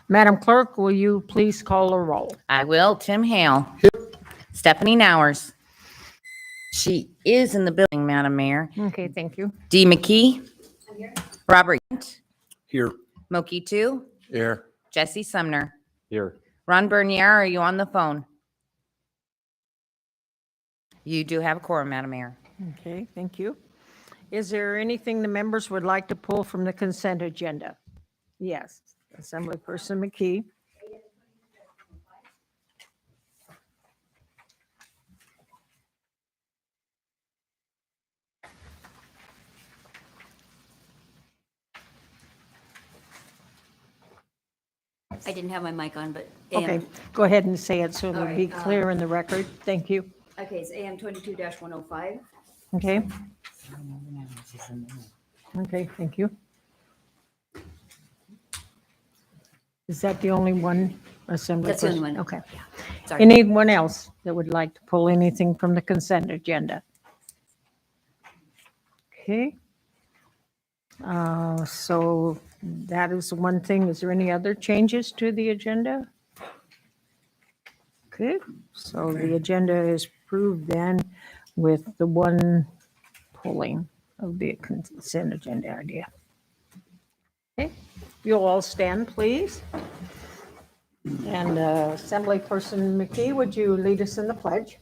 Madam Clerk, will you please call a roll? I will. Tim Hale. Stephanie Nowers. She is in the building, Madam Mayor. Okay, thank you. Dee McKee. Robert Here. Moki 2. Here. Jesse Sumner. Here. Ron Bernier, are you on the phone? You do have a quorum, Madam Mayor. Okay, thank you. Is there anything the members would like to pull from the consent agenda? Yes, Assemblyperson McKee. I didn't have my mic on, but. Okay, go ahead and say it so it'll All be right, clear in the record. Thank you. Okay, it's AM 22-105. Okay, okay, thank you. Is that the only one, Assemblyperson? That's the only one. Okay. Sorry. Anyone else that would like to pull anything from the consent agenda? Okay. So that is one thing. Is there any other changes to the agenda? Okay, so the agenda is approved then with the one pulling of the consent agenda idea. Okay, you'll all stand, please. And Assemblyperson McKee, would you lead us in the pledge?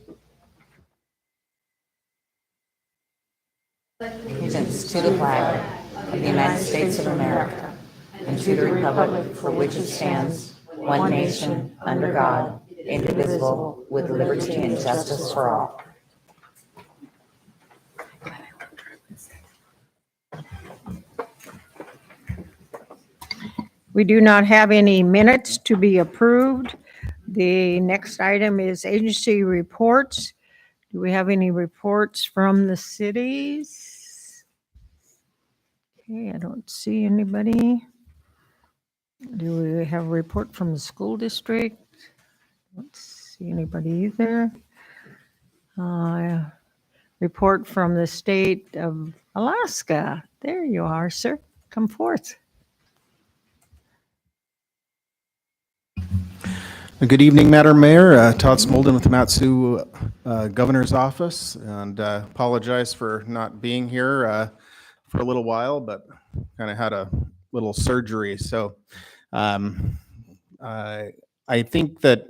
Allegiance to the flag of the United States of America and to the republic for which it stands, one nation, under God, indivisible, with liberty and justice for all. We do not have any minutes to be approved. The next item is agency reports. Do we have any reports from the cities? Okay, I don't see anybody. Do we have a report from the school district? Don't see anybody either. Report from the state of Alaska. There you are, sir. Come forth. Good evening, Madam Mayor. Todd Smolden with the Matsu Governor's Office, and apologize for not being here for a little while, but kind of had a little surgery. So I think that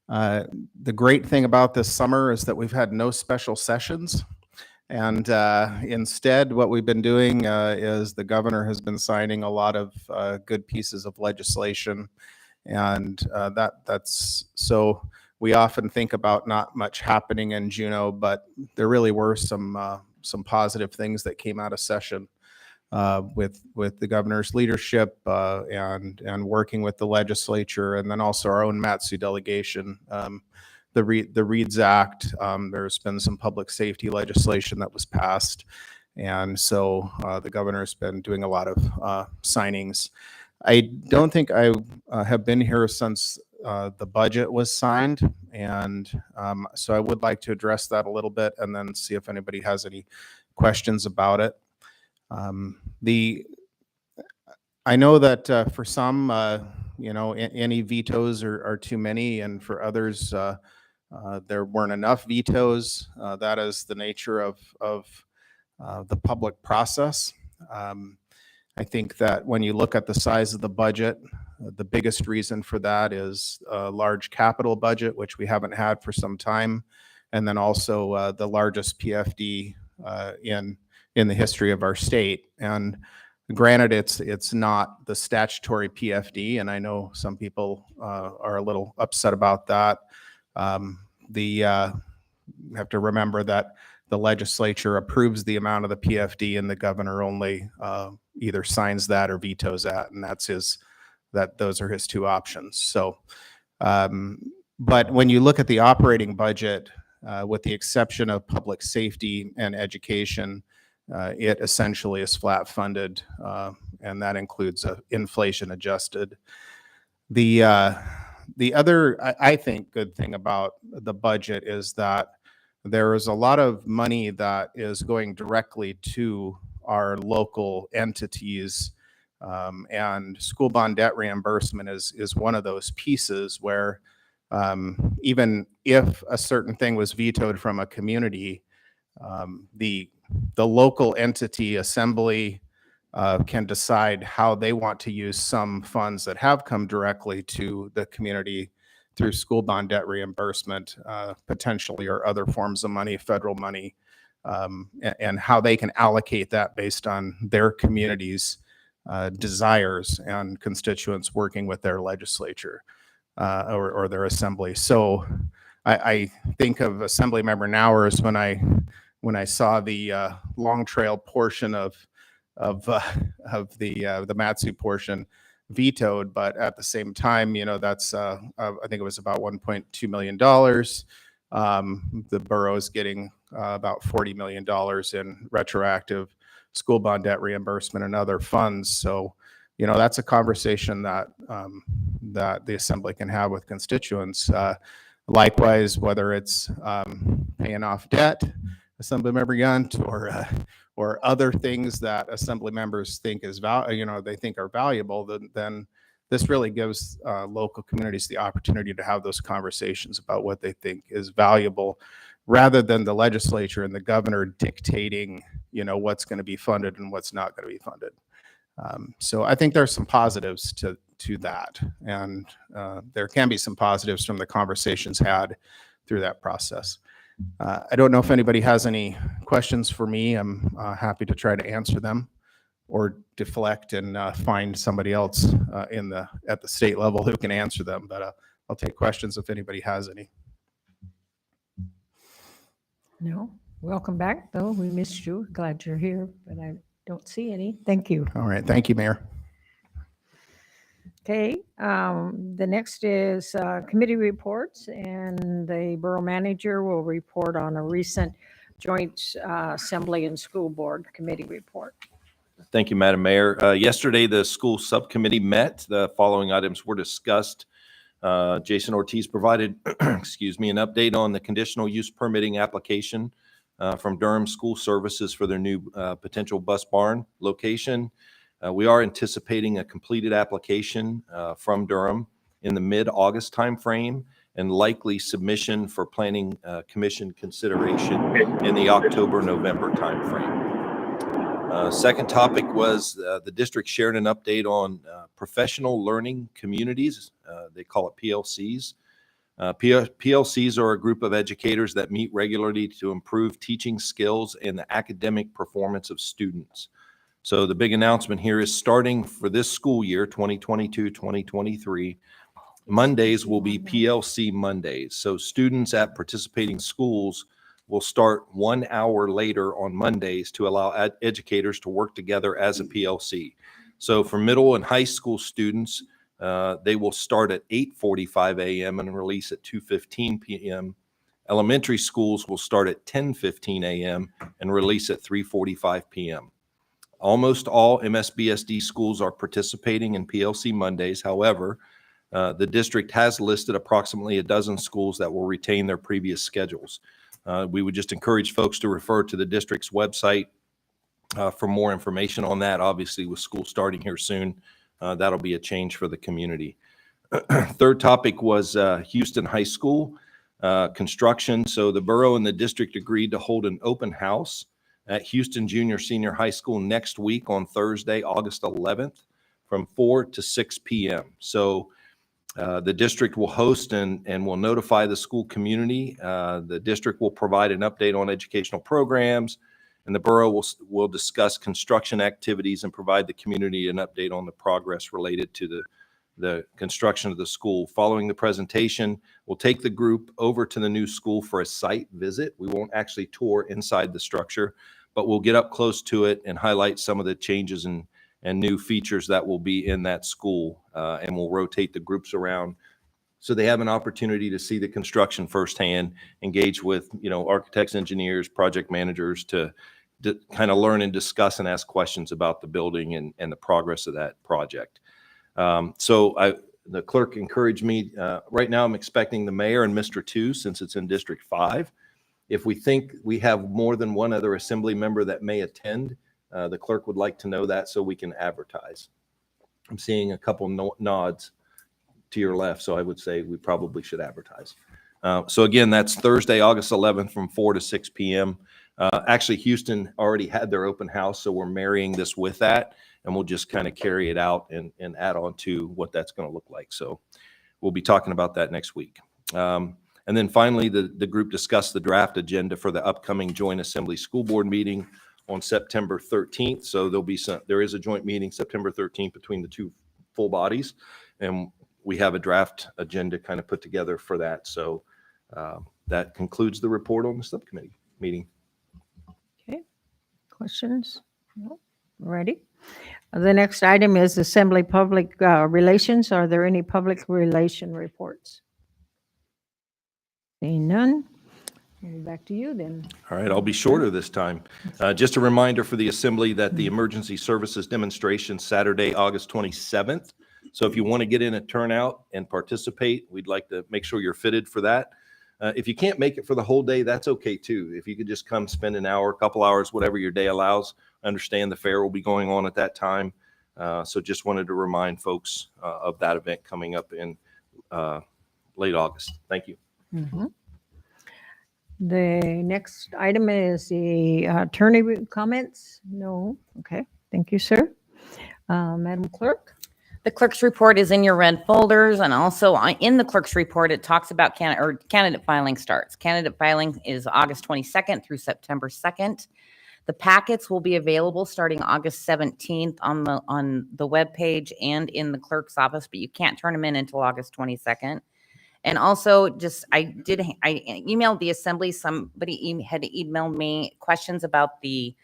the great thing about this summer is that we've had no special sessions. And instead, what we've been doing is the governor has been signing a lot of good pieces of legislation. And that's so we often think about not much happening in Juneau, but there really were some positive things that came out of session with the governor's leadership and working with the legislature, and then also our own Matsu delegation. The READS Act, there's been some public safety legislation that was passed, and so the governor's been doing a lot of signings. I don't think I have been here since the budget was signed, and so I would like to address that a little bit and then see if anybody has any questions about it. I know that for some, any vetoes are too many, and for others, there weren't enough vetoes. That is the nature of the public process. I think that when you look at the size of the budget, the biggest reason for that is a large capital budget, which we haven't had for some time, and then also the largest PFD in the history of our state. And granted, it's not the statutory PFD, and I know some people are a little upset about that. You have to remember that the legislature approves the amount of the PFD, and the governor only either signs that or vetoes that, and those are his two options. So, but when you look at the operating budget, with the exception of public safety and education, it essentially is flat funded, and that includes inflation adjusted. The other, I think, good thing about the budget is that there is a lot of money that is going directly to our local entities And school bond debt reimbursement is one of those pieces where even if a certain thing was vetoed from a community, the local entity assembly can decide how they want to use some funds that have come directly to the community through school bond debt reimbursement, potentially, or other forms of money, federal money, and how they can allocate that based on their community's desires and constituents working with their legislature or their assembly. So I think of assembly member Nowers when I saw the Long Trail portion of the Matsu portion vetoed, but at the same time, that's I think it was about $1.2 million. The borough is getting about $40 million in retroactive school bond debt reimbursement and other funds. So, that's a conversation that that the assembly can have with constituents. Likewise, whether it's paying off debt, Assembly Member Yunt, or other things that assembly members think they think are valuable, then this really gives local communities the opportunity to have those conversations about what they think is valuable, rather than the legislature and the governor dictating, what's going to be funded and what's not going to be funded. So I think there's some positives to that, and there can be some positives from the conversations had through that process. I don't know if anybody has any questions for me. I'm happy to try to answer them or deflect and find somebody else at the state level who can answer them, but I'll take questions if anybody has any. No? Welcome back, though. We missed you. Glad you're here, but I don't see any. Thank you. All right. Thank you, Mayor. Okay, the next is committee reports, and the borough manager will report on a recent joint assembly and school board committee report. Thank you, Madam Mayor. Yesterday, the school subcommittee met. The following items were discussed. Jason Ortiz provided, excuse me, an update on the conditional use permitting application from Durham School Services for their new potential bus barn location. We are anticipating a completed application from Durham in the mid-August timeframe, and likely submission for Planning Commission consideration in the October-November timeframe. Second topic was the district shared an update on professional learning communities. They call it PLCs. PLCs are a group of educators that meet regularly to improve teaching skills and the academic performance of students. So the big announcement here is, starting for this school year, 2022-2023, Mondays will be PLC Mondays. So students at participating schools will start 1 hour later on Mondays to allow educators to work together as a PLC. So for middle and high school students, they will start at 8:45 a.m. and release at 2:15 p.m. Elementary schools will start at 10:15 a.m. and release at 3:45 p.m. Almost all MSBSD schools are participating in PLC Mondays. However, the district has listed approximately a dozen schools that will retain their previous schedules. We would just encourage folks to refer to the district's website for more information on that. Obviously, with school starting here soon, that'll be a change for the community. Third topic was Houston High School construction. So the borough and the district agreed to hold an open house at Houston Junior Senior High School next week on Thursday, August 11th, from 4 to 6 p.m. So the district will host and will notify the school community. The district will provide an update on educational programs, and the borough will discuss construction activities and provide the community an update on the progress related to the construction of the school. Following the presentation, we'll take the group over to the new school for a site visit. We won't actually tour inside the structure, but we'll get up close to it and highlight some of the changes and new features that will be in that school. And we'll rotate the groups around so they have an opportunity to see the construction firsthand, engage with, architects, engineers, project managers to kind of learn and discuss and ask questions about the building and the progress of that project. The clerk encouraged me, right now I'm expecting the mayor and Mr. 2, since it's in District 5. If we think we have more than one other assembly member that may attend, the clerk would like to know that so we can advertise. I'm seeing a couple nods to your left, so I would say we probably should advertise. So again, that's Thursday, August 11th from 4 to 6 p.m. Actually, Houston already had their open house, so we're marrying this with that, and we'll just kind of carry it out and add on to what that's going to look like. So we'll be talking about that next week. And then finally, the group discussed the draft agenda for the upcoming Joint Assembly School Board meeting on September 13th. So there is a joint meeting September 13th between the two full bodies, and we have a draft agenda kind of put together for that. So that concludes the report on the subcommittee meeting. Okay, questions? No? Ready? The next item is Assembly Public Relations. Are there any public relation reports? Seeing none. Back to you then. All right, I'll be shorter this time. Just a reminder for the Assembly that the Emergency Services Demonstration Saturday, August 27th. So if you want to get in a turnout and participate, we'd like to make sure you're fitted for that. If you can't make it for the whole day, that's okay too. If you could just come spend an hour, a couple hours, whatever your day allows. I understand the fair will be going on at that time. So just wanted to remind folks of that event coming up in late August. Thank you. Mhm. The next item is the attorney comments. No. Okay. Thank you, sir. Madam Clerk. The clerk's report is in your red folders, and also in the clerk's report, it talks about candidate filing starts. Candidate filing is August 22nd through September 2nd. The packets will be available starting August 17th on the webpage and in the clerk's office, but you can't turn them in until August 22nd. And also, I emailed the Assembly. Somebody had emailed me questions about the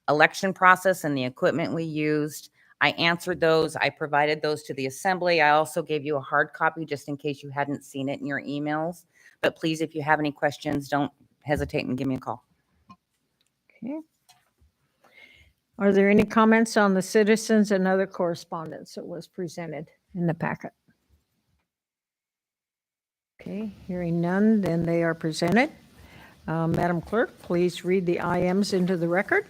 election process and the equipment we used. I answered those. I provided those to the Assembly. I also gave you a hard copy just in case you hadn't seen it in your emails. But please, if you have any questions, don't hesitate and give me a call. Okay. Are there any comments on the citizens and other correspondence that was presented in the packet? Okay, hearing none, then they are presented. Madam Clerk, please read the IMs into the record.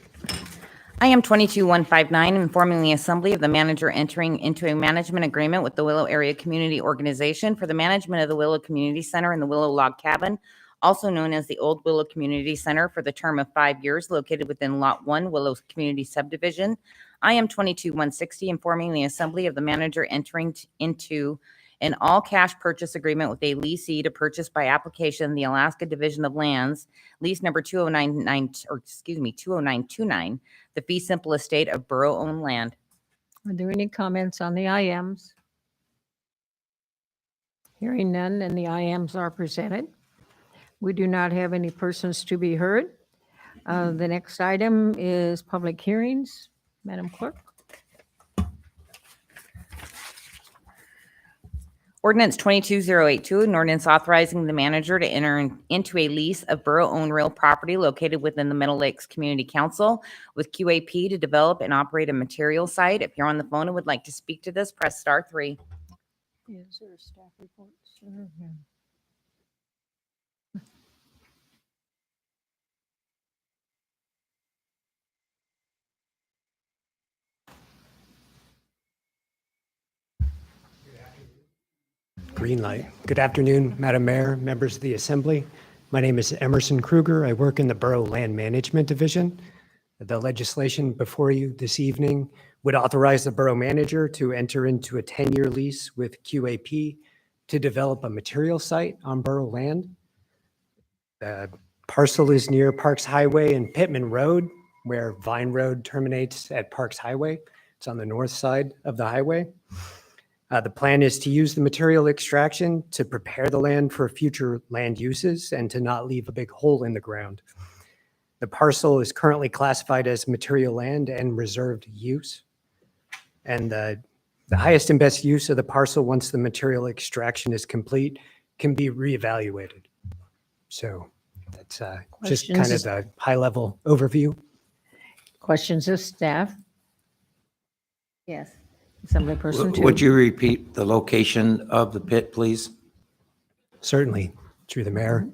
IM 22159, informing the Assembly of the manager entering into a management agreement with the Willow Area Community Organization for the management of the Willow Community Center and the Willow Log Cabin, also known as the Old Willow Community Center, for the term of 5 years, located within Lot 1, Willow Community Subdivision. IM 22160, informing the Assembly of the manager entering into an all-cash purchase agreement with a leasee to purchase by application the Alaska Division of Lands, lease number 20929, the fee simple estate of borough-owned land. Are there any comments on the IMs? Hearing none, and the IMs are presented. We do not have any persons to be heard. The next item is public hearings. Madam Clerk. Ordinance 22082, an ordinance authorizing the manager to enter into a lease of borough-owned real property located within the Middle Lakes Community Council with QAP to develop and operate a material site. If you're on the phone and would like to speak to this, press *3. Is there a staff report? Green light. Good afternoon, Madam Mayor, members of the Assembly. My name is Emerson Kruger. I work in the Borough Land Management Division. The legislation before you this evening would authorize the borough manager to enter into a 10-year lease with QAP to develop a material site on borough land. The parcel is near Parks Highway and Pittman Road, where Vine Road terminates at Parks Highway. It's on the north side of the highway. The plan is to use the material extraction to prepare the land for future land uses and to not leave a big hole in the ground. The parcel is currently classified as material land and reserved use. And the highest and best use of the parcel once the material extraction is complete can be reevaluated. So that's just kind of the high-level overview. Questions of staff? Yes. Assemblyperson two. Would you repeat the location of the pit, please? Certainly, through the mayor.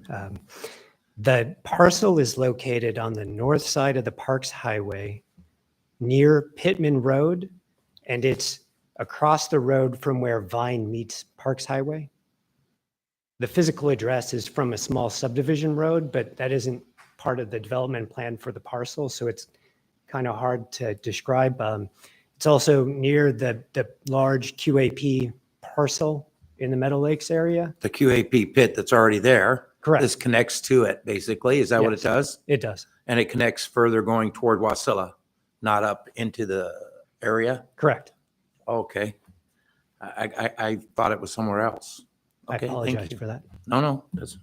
The parcel is located on the north side of the Parks Highway near Pittman Road, and it's across the road from where Vine meets Parks Highway. The physical address is from a small subdivision road, but that isn't part of the development plan for the parcel, so it's kind of hard to describe. It's also near the large QAP parcel in the Meadow Lakes area. The QAP pit that's already there. Correct. This connects to it, basically. Is that what it Yes. does? It does. And it connects further going toward Wasilla, not up into the area? Correct. Okay. I thought it was somewhere else. I Okay, thank apologize you. for that. No, that's,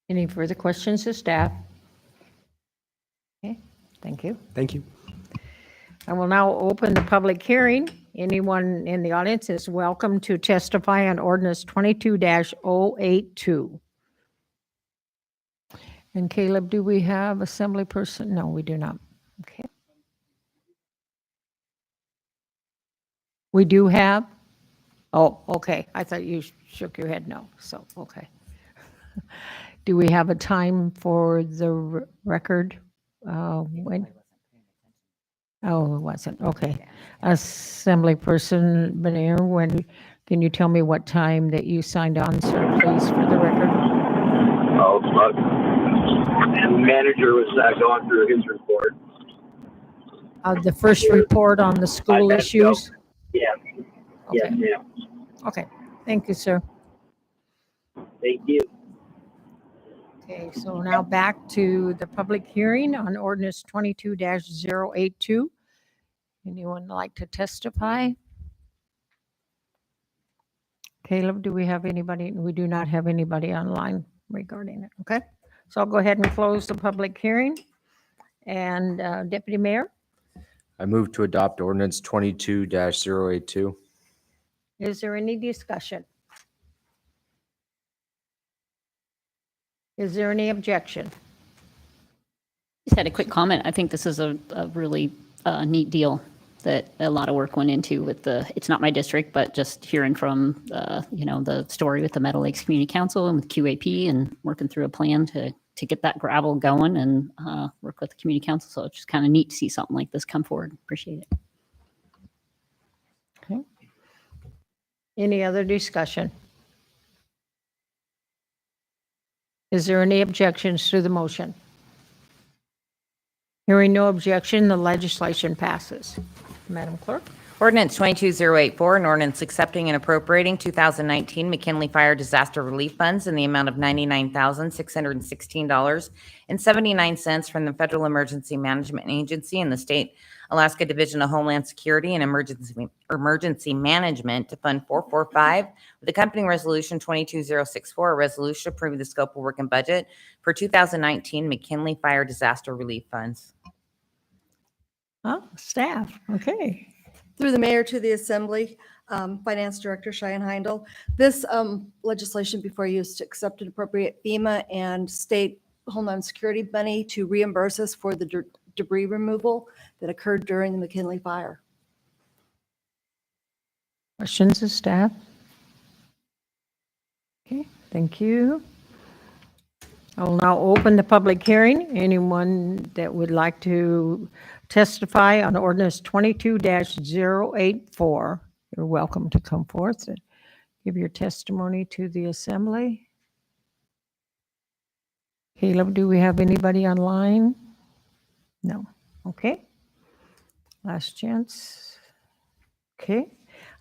Any further questions to staff? Okay, thank you. Thank you. I will now open the public hearing. Anyone in the audience is welcome to testify on ordinance 22-082. And Caleb, do we have assembly person? No, we do not. Okay. We do have? Oh, okay. I thought you shook your head no. So, okay. Do we have a time for the record? When? Oh, it wasn't. Okay. Assembly person Benair, when, can you tell me what time that you signed on, sir, please, for the record? Oh, and the manager was going through his report. The first report on the school issues? Yeah. Yes, Okay. ma'am. Okay. Thank you, sir. Thank you. Okay, so now back to the public hearing on ordinance 22-082. Anyone like to testify? Caleb, do we have anybody? We do not have anybody online regarding it. Okay, so I'll go ahead and close the public hearing. And Deputy Mayor, I move to adopt ordinance 22-082. is there any discussion? Is there any objection? Just had a quick comment. I think this is a really neat deal that a lot of work went into with it's not my district, but just hearing from, the story with the Meadow Lakes Community Council and with QAP and working through a plan to get that gravel going and work with the community council. So it's just kind of neat to see something like this come forward. Appreciate it. Okay. Any other discussion? Is there any objections to the motion? Hearing no objection, the legislation passes. Madam Clerk? Ordinance 22084, an ordinance accepting and appropriating 2019 McKinley Fire Disaster Relief Funds in the amount of $99,616.79 from the Federal Emergency Management Agency and the State Alaska Division of Homeland Security and Emergency Management to Fund 445 with accompanying Resolution 22064, a resolution approving the scope of work and budget for 2019 McKinley Fire Disaster Relief Funds. Oh, staff, okay. Through the mayor to the assembly, Finance Director Cheyenne Heindel. This legislation before you is to accept and appropriate FEMA and state Homeland Security money to reimburse us for the debris removal that occurred during the McKinley fire. Questions of staff? Okay, thank you. I will now open the public hearing. Anyone that would like to testify on ordinance 22-084, you're welcome to come forth and give your testimony to the assembly. Caleb, do we have anybody online? No. Okay. Last chance. Okay.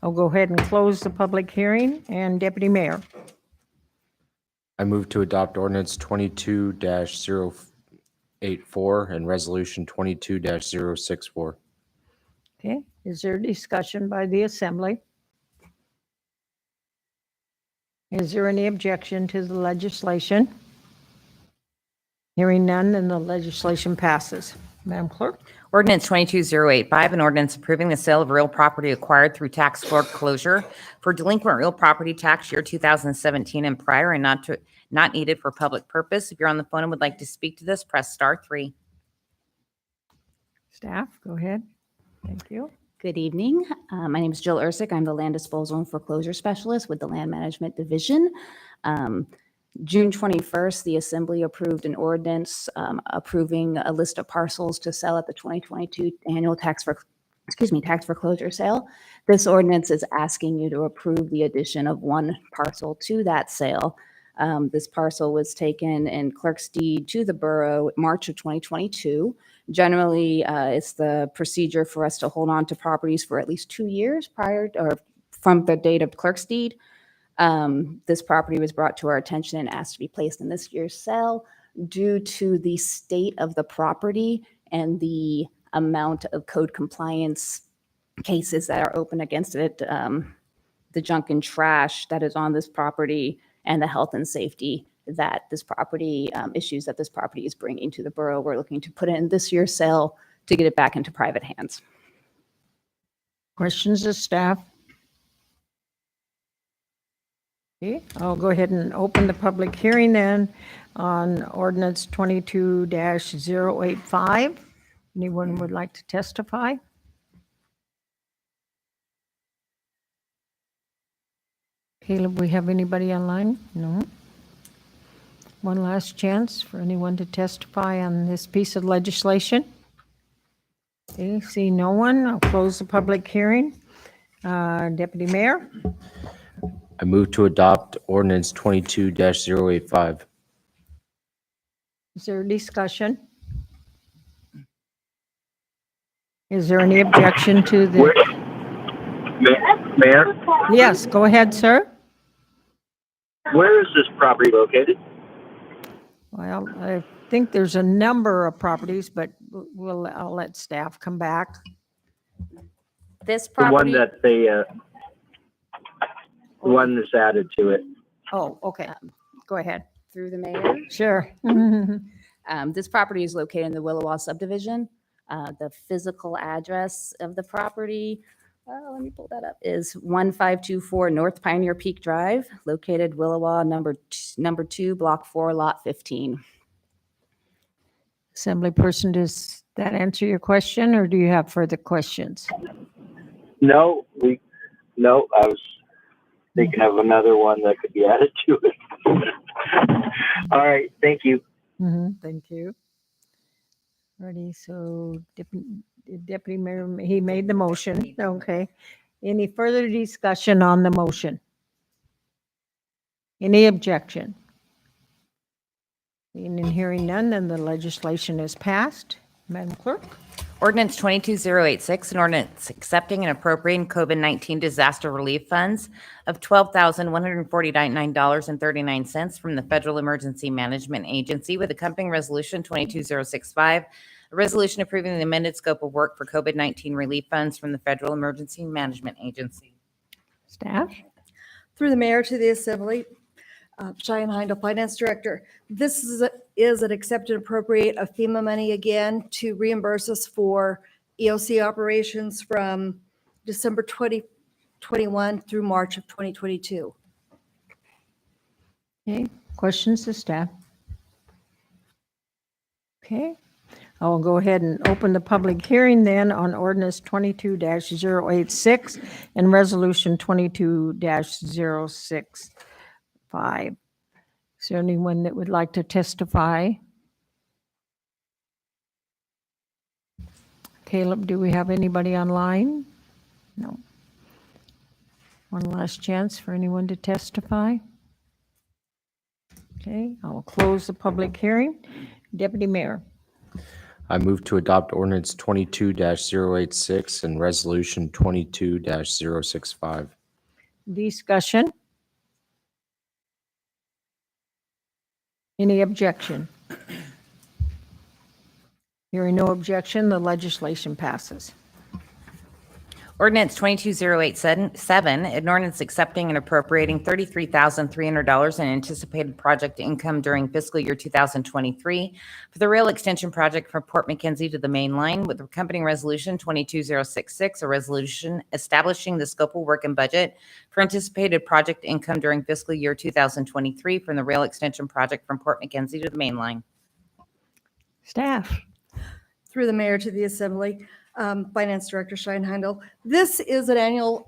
I'll go ahead and close the public hearing. And Deputy Mayor? I move to adopt ordinance 22-084 and resolution 22-064. Okay. Is there discussion by the assembly? Is there any objection to the legislation? Hearing none, then the legislation passes. Madam Clerk? Ordinance 22085, an ordinance approving the sale of real property acquired through tax foreclosure for delinquent real property tax year 2017 and prior and not needed for public purpose. If you're on the phone and would like to speak to this, press *3. Staff, go ahead. Thank you. Good evening. My name is Jill Ersick. I'm the Land Disposal and Foreclosure Specialist with the Land Management Division. June 21st, the Assembly approved an ordinance approving a list of parcels to sell at the 2022 annual tax tax foreclosure sale. This ordinance is asking you to approve the addition of one parcel to that sale. This parcel was taken in clerk's deed to the borough March of 2022. Generally, it's the procedure for us to hold on to properties for at least 2 years prior or from the date of clerk's deed. This property was brought to our attention and asked to be placed in this year's sale due to the state of the property and the amount of code compliance cases that are open against it, the junk and trash that is on this property, and the health and safety that this property, issues that this property is bringing to the borough. We're looking to put it in this year's sale to get it back into private hands. Questions of staff? Okay, I'll go ahead and open the public hearing then on ordinance 22-085. Anyone would like to testify? Caleb, we have anybody online? No. One last chance for anyone to testify on this piece of legislation. Okay, see no one. I'll close the public hearing. Deputy Mayor? I move to adopt ordinance 22-085. Is there a discussion? Is there any objection to the? Mayor, Yes, go ahead, sir. where is this property located? Well, I think there's a number of properties, but I'll let staff come back. This The one property, that they, the one that's added to it. Oh, okay. Go ahead. through the mayor, Sure. this property is located in the Willowa subdivision. The physical address of the property, let me pull that up, is 1524 North Pioneer Peak Drive, located Willowa, number 2, block 4, lot 15. Assemblyperson, does that answer your question, or do you have further questions? No, I was thinking of another one that could be added to it. All right, thank you. Thank you. Ready, so Deputy Mayor, he made the motion. Okay. Any further discussion on the motion? Any objection? Seeing and hearing none, then the legislation is passed. Madam Clerk? Ordinance 22086, an ordinance accepting and appropriating COVID-19 disaster relief funds of $12,149.39 from the Federal Emergency Management Agency with accompanying resolution 22065, a resolution approving the amended scope of work for COVID-19 relief funds from the Federal Emergency Management Agency. Staff? Through the mayor to the assembly, Cheyenne Heindel, Finance Director. This is an accept and appropriate of FEMA money again to reimburse us for EOC operations from December 2021 through March of 2022. Okay, questions to staff? Okay, I'll go ahead and open the public hearing then on ordinance 22-086 and resolution 22-065. Is there anyone that would like to testify? Caleb, do we have anybody online? No. One last chance for anyone to testify. Okay, I'll close the public hearing. Deputy Mayor. I move to adopt ordinance 22-086 and resolution 22-065. Discussion? Any objection? Hearing no objection, the legislation passes. Ordinance 22087, an ordinance accepting and appropriating $33,300 in anticipated project income during fiscal year 2023 for the rail extension project from Port McKenzie to the main line with accompanying resolution 22066, a resolution establishing the scope of work and budget for anticipated project income during fiscal year 2023 from the rail extension project from Port McKenzie to the main line. Staff? Through the mayor to the assembly, Finance Director Cheyenne Heindel. This is an annual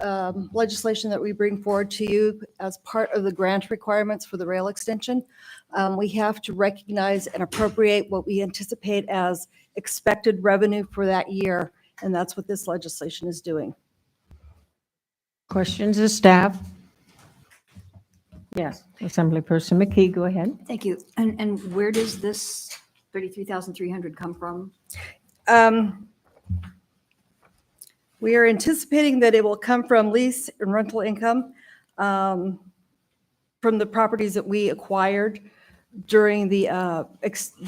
legislation that we bring forward to you as part of the grant requirements for the rail extension. We have to recognize and appropriate what we anticipate as expected revenue for that year And that's what this legislation is doing. Questions of staff? Yes, Assemblyperson McKee, go ahead. Thank you. And where does this 33,300 come from? We are anticipating that it will come from lease and rental income from the properties that we acquired during the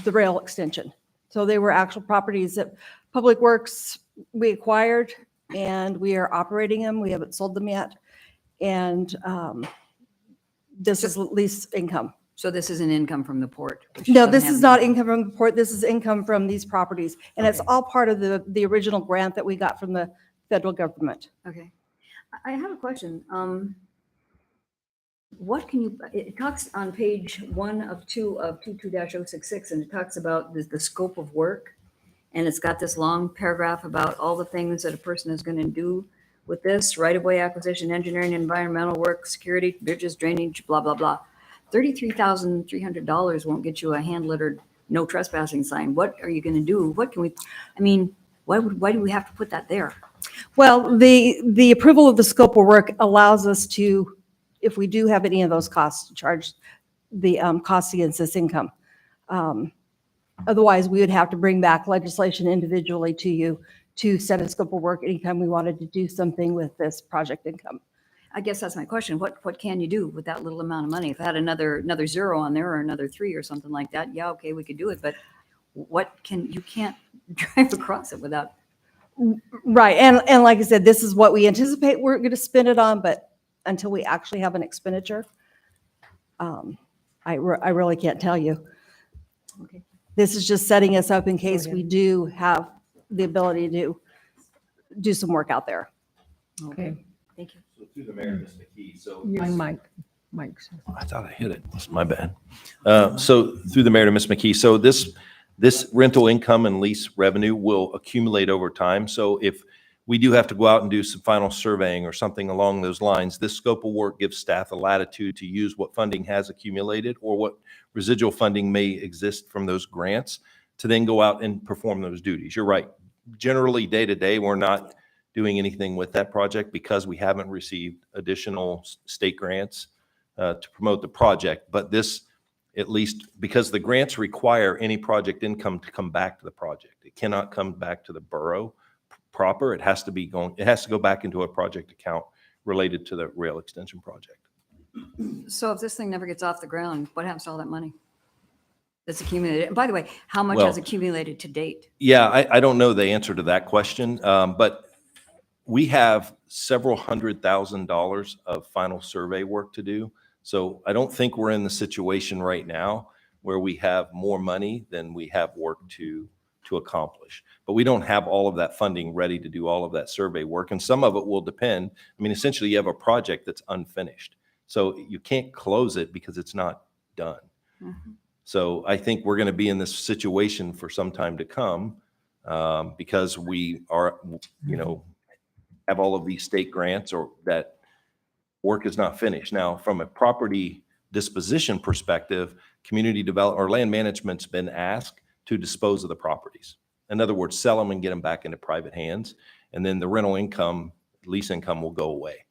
rail extension. So they were actual properties that Public Works we acquired, and we are operating them. We haven't sold them yet. And this is lease income. So this is an income from the port? No, this is not income from the port. This is income from these properties. And it's all part of the original grant that we got from the federal government. Okay. I have a question. What can you, it talks on page 1 of 2 of 22-066, and it talks about the scope of work. And it's got this long paragraph about all the things that a person is going to do with this: right-of-way acquisition, engineering, environmental work, security, bridges, drainage, blah, blah, blah. $33,300 won't get you a hand-lettered no trespassing sign. What are you going to do? What can we, I mean, why do we have to put that there? Well, the approval of the scope of work allows us to, if we do have any of those costs, to charge the costs against this income. Otherwise, we would have to bring back legislation individually to you to set a scope of work anytime we wanted to do something with this project income. I guess that's my question. What can you do with that little amount of money? If I had another 0 on there or another 3 or something like that, yeah, okay, we could do it. But you can't drive across it without. Right. And like I said, this is what we anticipate we're going to spend it on, but until we actually have an expenditure, I really can't tell you. Okay. This is just setting us up in case we do have the ability to do some work out there. Okay. Thank you. So through the mayor, Ms. McKee, so. Mike. I thought I hit it. That's my bad. So through the mayor to Ms. McKee, so this rental income and lease revenue will accumulate over time. So if we do have to go out and do some final surveying or something along those lines, this scope of work gives staff a latitude to use what funding has accumulated or what residual funding may exist from those grants to then go out and perform those duties. You're right. Generally, day to day, we're not doing anything with that project because we haven't received additional state grants to promote the project. But this, at least because the grants require any project income to come back to the project. It cannot come back to the borough proper. It has to go back into a project account related to the rail extension project. So if this thing never gets off the ground, what happens to all that money that's accumulated? And by the way, how much Well, has accumulated to date? Yeah, I don't know the answer to that question, but we have several $100,000 of final survey work to do. So I don't think we're in the situation right now where we have more money than we have work to accomplish. But we don't have all of that funding ready to do all of that survey work. And some of it will depend. I mean, essentially you have a project that's unfinished. So you can't close it because it's not done. Mhm. So I think we're going to be in this situation for some time to come because we are, have all of these state grants or that work is not finished. Now, from a property disposition perspective, community development or land management's been asked to dispose of the properties. In other words, sell them and get them back into private hands. And then the rental income, lease income will go away.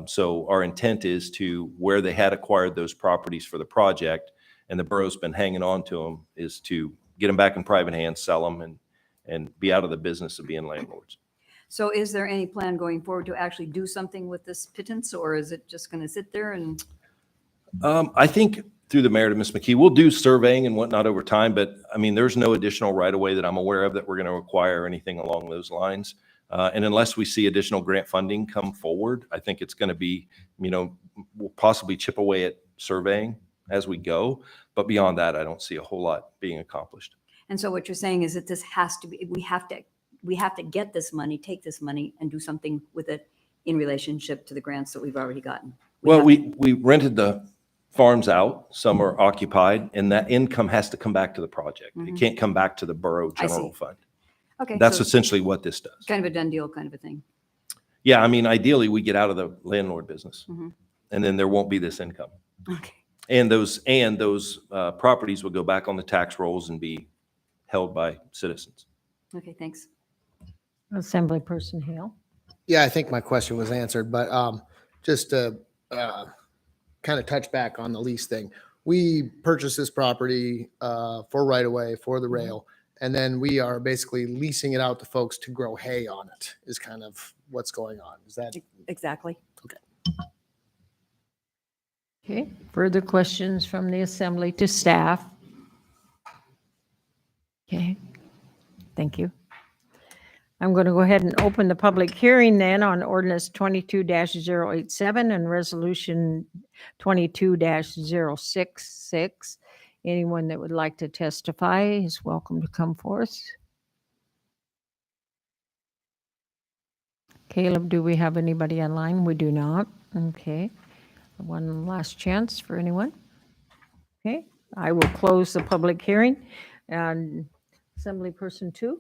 So our intent is to, where they had acquired those properties for the project and the borough's been hanging on to them, is to get them back in private hands, sell them and be out of the business of being landlords. So is there any plan going forward to actually do something with this pittance, or is it just going to sit there and? I think through the mayor to Ms. McKee, we'll do surveying and whatnot over time, but I mean, there's no additional right of way that I'm aware of that we're going to require or anything along those lines. And unless we see additional grant funding come forward, I think it's going to be, we'll possibly chip away at surveying as we go. But beyond that, I don't see a whole lot being accomplished. And so what you're saying is that this has to be, we have to get this money, take this money and do something with it in relationship to the grants that we've already gotten. We rented the farms out, some are occupied, and that income has to come back to the project. It can't come back to the borough I general see. fund. Okay. That's so essentially what this does. kind of a done deal kind of a thing. Yeah, I mean, ideally, we get out of the landlord business, Mhm. and then there won't be this income. Okay. And those properties will go back on the tax rolls and be held by citizens. Okay, thanks. Assemblyperson Hale. Yeah, I think my question was answered, but just to kind of touch back on the lease thing. We purchased this property for right away for the rail, and then we are basically leasing it out to folks to grow hay on it is kind of what's going on. Is that Exactly. Okay, further questions from the assembly to staff? Okay, thank you. I'm going to go ahead and open the public hearing then on ordinance 22-087 and resolution 22-066. Anyone that would like to testify is welcome to come forth. Caleb, do we have anybody online? We do not. Okay. One last chance for anyone. Okay, I will close the public hearing. And Assemblyperson 2?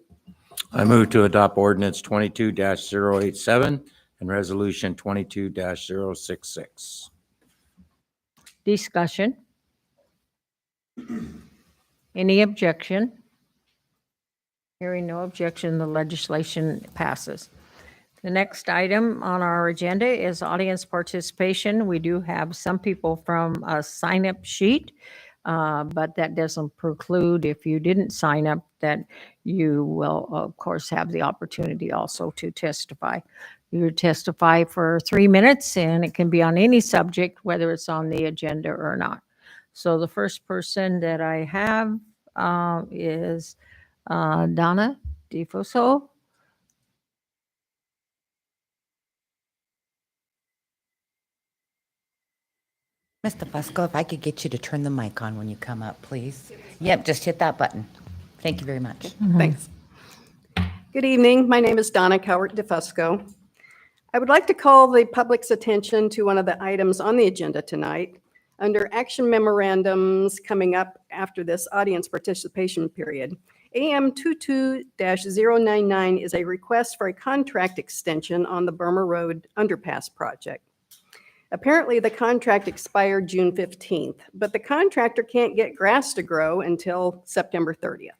I move to adopt ordinance 22-087 and resolution 22-066. Discussion? Any objection? Hearing no objection, the legislation passes. The next item on our agenda is audience participation. We do have some people from a sign-up sheet, but that doesn't preclude, if you didn't sign up, that you will, of course, have the opportunity also to testify. You testify for 3 minutes, and it can be on any subject, whether it's on the agenda or not. So the first person that I have is Donna DeFoso. Mr. Fusco, if I could get you to turn the mic on when you come up, please. Yep, just hit that button. Thank you very much. Thanks. Good evening. My name is Donna Cowart DeFusco. I would like to call the public's attention to one of the items on the agenda tonight. Under action memorandums coming up after this audience participation period, AM 22-099 is a request for a contract extension on the Burma Road Underpass project. Apparently, the contract expired June 15th, but the contractor can't get grass to grow until September 30th.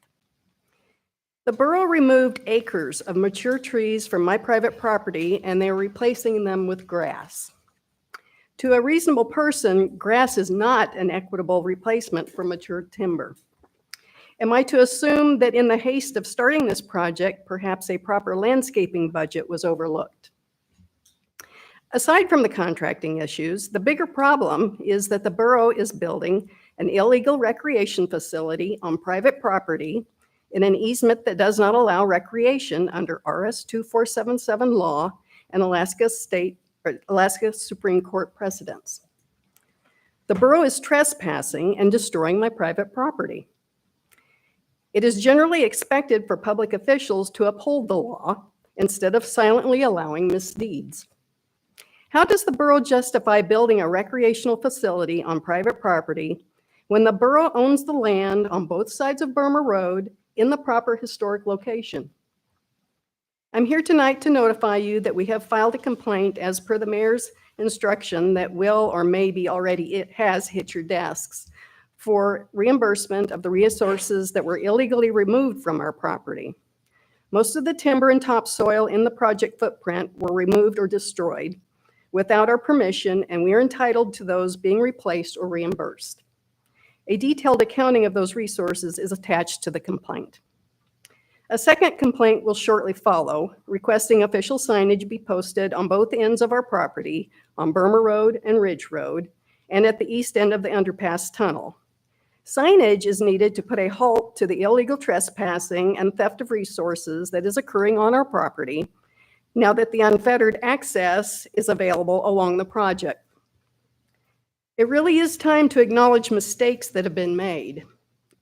The borough removed acres of mature trees from my private property, and they're replacing them with grass. To a reasonable person, grass is not an equitable replacement for mature timber. Am I to assume that in the haste of starting this project, perhaps a proper landscaping budget was overlooked? Aside from the contracting issues, the bigger problem is that the borough is building an illegal recreation facility on private property in an easement that does not allow recreation under RS 2477 law and Alaska Supreme Court precedents. The borough is trespassing and destroying my private property. It is generally expected for public officials to uphold the law instead of silently allowing misdeeds. How does the borough justify building a recreational facility on private property when the borough owns the land on both sides of Burma Road in the proper historic location? I'm here tonight to notify you that we have filed a complaint as per the mayor's instruction that will or maybe already it has hit your desks for reimbursement of the resources that were illegally removed from our property. Most of the timber and topsoil in the project footprint were removed or destroyed without our permission, and we are entitled to those being replaced or reimbursed. A detailed accounting of those resources is attached to the complaint. A second complaint will shortly follow, requesting official signage be posted on both ends of our property, on Burma Road and Ridge Road, and at the east end of the underpass tunnel. Signage is needed to put a halt to the illegal trespassing and theft of resources that is occurring on our property now that the unfettered access is available along the project. It really is time to acknowledge mistakes that have been made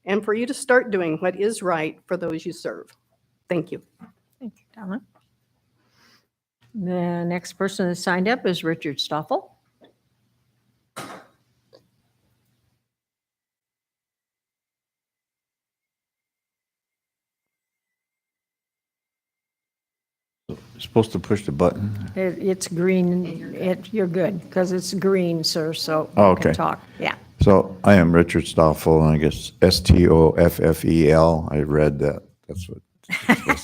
and for you to start doing what is right for those you serve. Thank you. Thank you, Donna. The next person that signed up is Richard Stoffel. Supposed to push the button. It's green. You're good because it's green, sir, so Oh, you can okay. talk. Yeah. So I am Richard Stoffel, and I guess Stoffel. I read that. That's what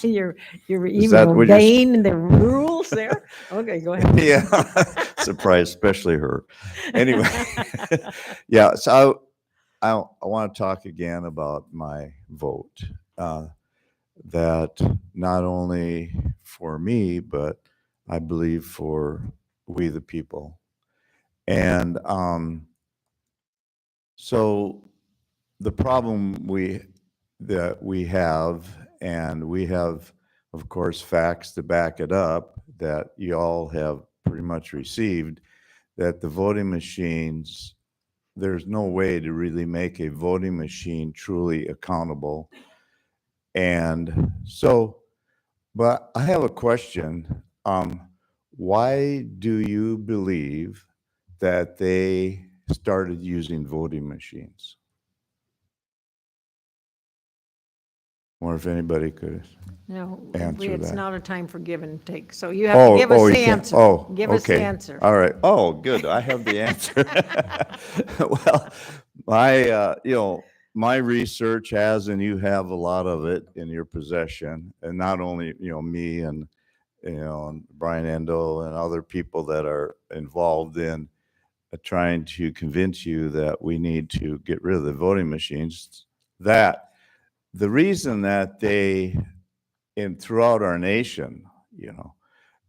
You're Is even that what you're s- obeying the rules there? Okay, go ahead. Yeah, surprise, especially her. Anyway, yeah, so I want to talk again about my vote. That not only for me, but I believe for we the people. And so the problem that we have, and we have, of course, facts to back it up that you all have pretty much received, that the voting machines, there's no way to really make a voting machine truly accountable. And so, but I have a question. Why do you believe that they started using voting machines? Wonder if anybody could No, answer it's that. not a time for give and take, so you have to give us you the can't- answer. Oh, Give us the okay. answer. All right. Oh, good. I have the answer. Well, my research has, and you have a lot of it in your possession, and not only, me and, and Brian Endo and other people that are involved in trying to convince you that we need to get rid of the voting machines, that the reason that they, throughout our nation,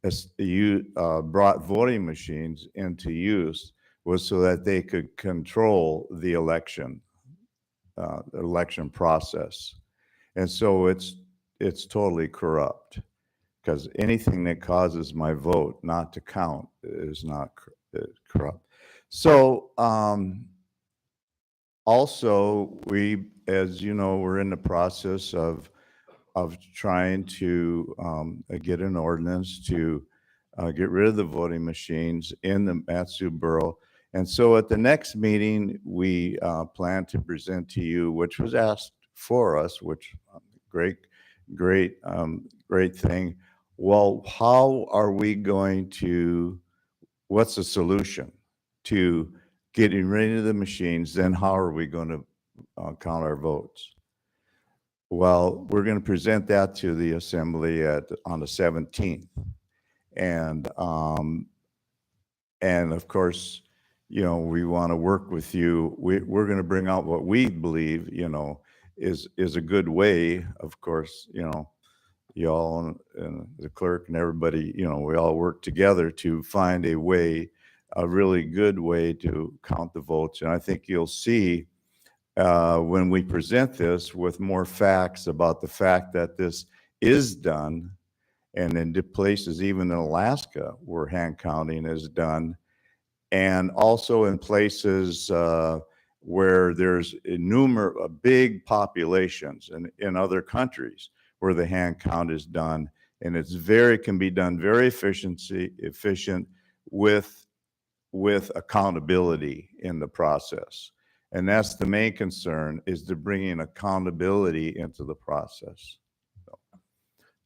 as you brought voting machines into use was so that they could control the election process. And so it's totally corrupt, because anything that causes my vote not to count is not corrupt. So also, we, as you know, we're in the process of trying to get an ordinance to get rid of the voting machines in the Matsu Borough. And so at the next meeting, we plan to present to you, which was asked for us, which great thing. Well, how are we going to, what's the solution to getting rid of the machines? Then how are we going to count our votes? Well, we're going to present that to the assembly on the 17th. And of course, we want to work with you. We're going to bring out what we believe, is a good way. Of course, y'all and the clerk and everybody, we all work together to find a way, a really good way to count the votes. And I think you'll see when we present this with more facts about the fact that this is done, and in places even in Alaska where hand counting is done, and also in places where there's big populations in other countries where the hand count is done, and can be done very efficient with accountability in the process. And that's the main concern, is to bring in accountability into the process.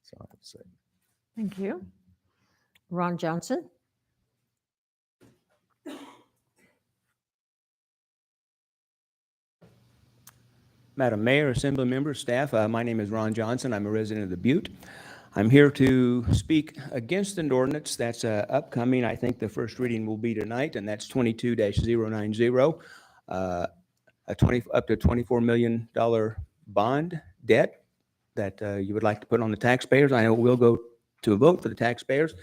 So I would say. Thank you. Ron Johnson? Madam Mayor, Assembly members, staff, my name is Ron Johnson. I'm a resident of the Butte. I'm here to speak against an ordinance that's upcoming. I think the first reading will be tonight, and that's 22-090, up to $24 million bond debt that you would like to put on the taxpayers. I know we'll go to a vote for the taxpayers,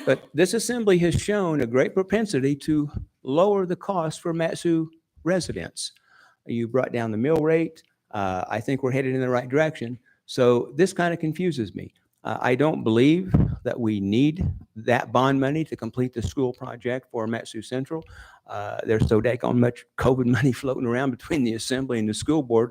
but this assembly has shown a great propensity to lower the cost for Matsu residents. You brought down the mill rate. I think we're headed in the right direction. So this kind of confuses me. I don't believe that we need that bond money to complete the school project for Matsu Central. There's so daggone much COVID money floating around between the assembly and the school board.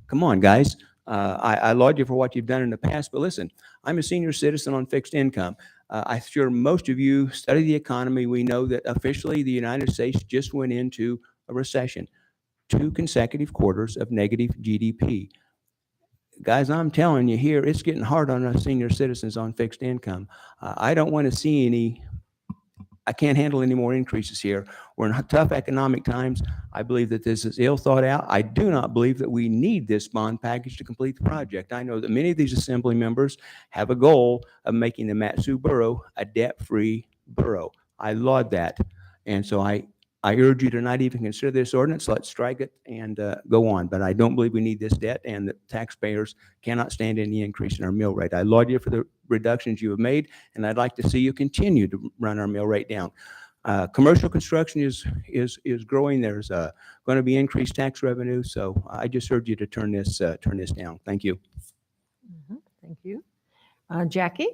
Come on, guys. I laud you for what you've done in the past, but listen, I'm a senior citizen on fixed income. I'm sure most of you study the economy. We know that officially the United States just went into a recession. 2 consecutive quarters of negative GDP. Guys, I'm telling you here, it's getting hard on us senior citizens on fixed income. I don't want to see any I can't handle any more increases here. We're in tough economic times. I believe that this is ill thought out. I do not believe that we need this bond package to complete the project. I know that many of these assembly members have a goal of making the Matsu borough a debt-free borough. I laud that. And so I urge you to not even consider this ordinance. Let's strike it and go on. But I don't believe we need this debt, and the taxpayers cannot stand any increase in our mill rate. I laud you for the reductions you have made, and I'd like to see you continue to run our mill rate down. Commercial construction is growing. There's going to be increased tax revenue. So I just urge you to turn this down. Thank you. Thank you. Jackie?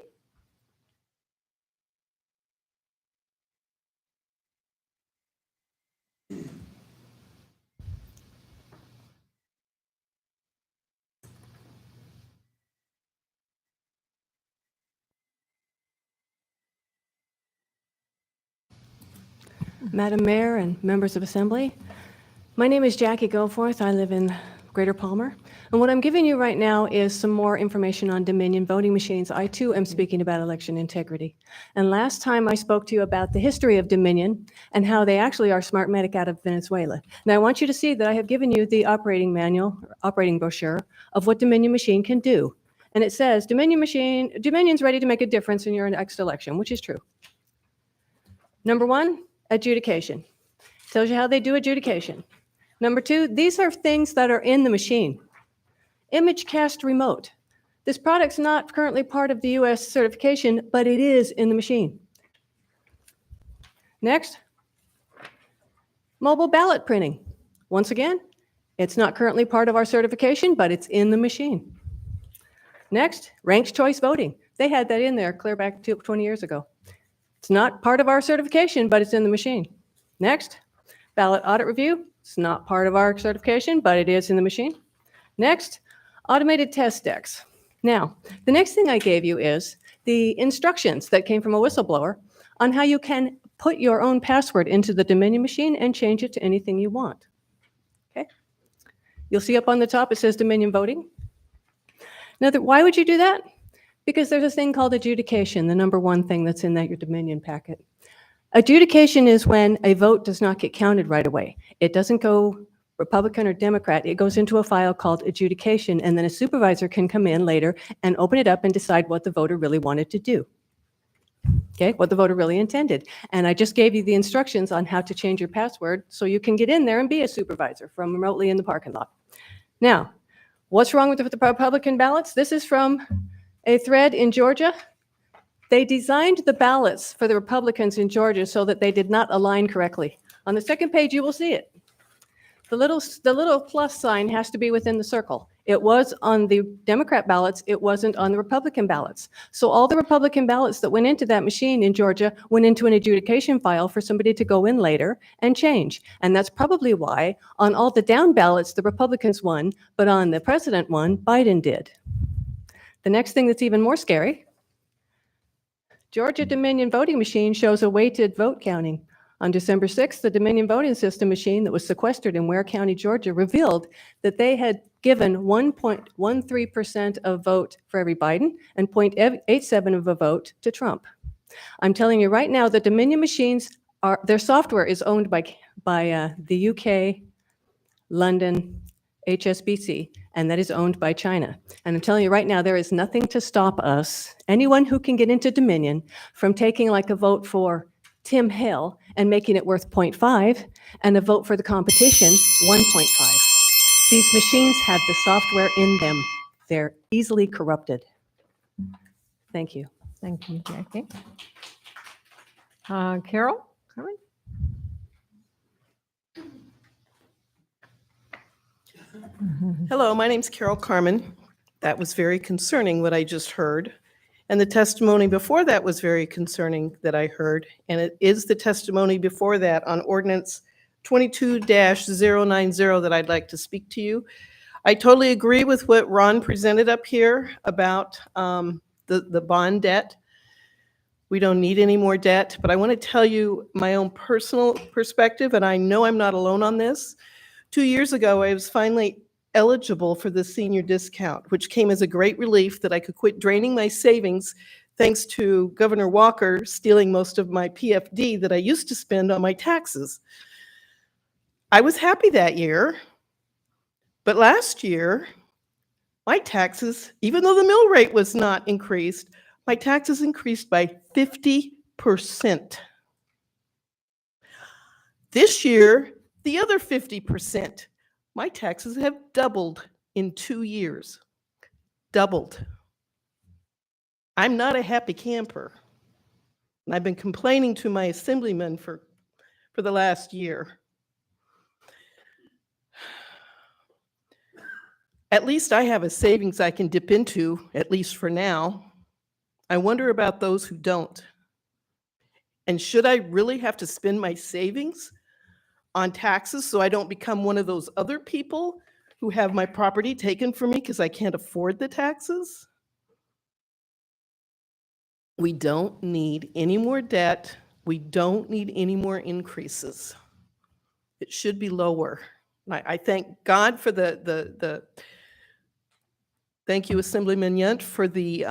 Madam Mayor and members of Assembly, my name is Jackie Goforth. I live in Greater Palmer. And what I'm giving you right now is some more information on Dominion voting machines. I too am speaking about election integrity. And last time I spoke to you about the history of Dominion and how they actually are Smartmatic out of Venezuela. Now I want you to see that I have given you the operating manual, operating brochure of what Dominion machine can do. And it says Dominion's ready to make a difference in your next election, which is true. Number one, adjudication. Tells you how they do adjudication. Number two, these are things that are in the machine. Image cast remote. This product's not currently part of the US certification, but it is in the machine. Next, mobile ballot printing. Once again, it's not currently part of our certification, but it's in the machine. Next, ranked choice voting. They had that in there clear back to 20 years ago. It's not part of our certification, but it's in the machine. Next, ballot audit review. It's not part of our certification, but it is in the machine. Next, automated test decks. Now, the next thing I gave you is the instructions that came from a whistleblower on how you can put your own password into the Dominion machine and change it to anything you want. Okay? You'll see up on the top, it says Dominion voting. Now, why would you do that? Because there's a thing called adjudication, the number one thing that's in your Dominion packet. Adjudication is when a vote does not get counted right away. It doesn't go Republican or Democrat. It goes into a file called adjudication, and then a supervisor can come in later and open it up and decide what the voter really wanted to do. Okay, what the voter really intended. And I just gave you the instructions on how to change your password so you can get in there and be a supervisor from remotely in the parking lot. Now, what's wrong with the Republican ballots? This is from a thread in Georgia. They designed the ballots for the Republicans in Georgia so that they did not align correctly. On the second page, you will see it. The little plus sign has to be within the circle. It was on the Democrat ballots. It wasn't on the Republican ballots. So all the Republican ballots that went into that machine in Georgia went into an adjudication file for somebody to go in later and change. And that's probably why on all the down ballots, the Republicans won, but on the president one, Biden did. The next thing that's even more scary, Georgia Dominion voting machine shows a weighted vote counting. On December 6th, the Dominion voting system machine that was sequestered in Ware County, Georgia, revealed that they had given 1.13% of vote for every Biden and 0.87 of a vote to Trump. I'm telling you right now, the Dominion machines, their software is owned by the UK, London, HSBC, and that is owned by China. And I'm telling you right now, there is nothing to stop us, anyone who can get into Dominion, from taking like a vote for Tim Hill and making it worth 0.5 and a vote for the competition 1.5. These machines have the software in them. They're easily corrupted. Thank you. Thank you, Jackie. Carol, Carmen? Hello, my name's Carol Carmen. That was very concerning what I just heard. And the testimony before that was very concerning that I heard. And it is the testimony before that on Ordinance 22-090 that I'd like to speak to you. I totally agree with what Ron presented up here about the bond debt. We don't need any more debt, but I want to tell you my own personal perspective, and I know I'm not alone on this. 2 years ago, I was finally eligible for the senior discount, which came as a great relief that I could quit draining my savings thanks to Governor Walker stealing most of my PFD that I used to spend on my taxes. I was happy that year, but last year, my taxes, even though the mill rate was not increased, my taxes increased by 50%. This year, the other 50%. My taxes have doubled in 2 years. Doubled. I'm not a happy camper. And I've been complaining to my assemblyman for the last year. At least I have a savings I can dip into, at least for now. I wonder about those who don't. And should I really have to spend my savings on taxes so I don't become one of those other people who have my property taken from me because I can't afford the taxes? We don't need any more debt. We don't need any more increases. It should be lower. I thank God for thank you, Assemblyman Yunt, for the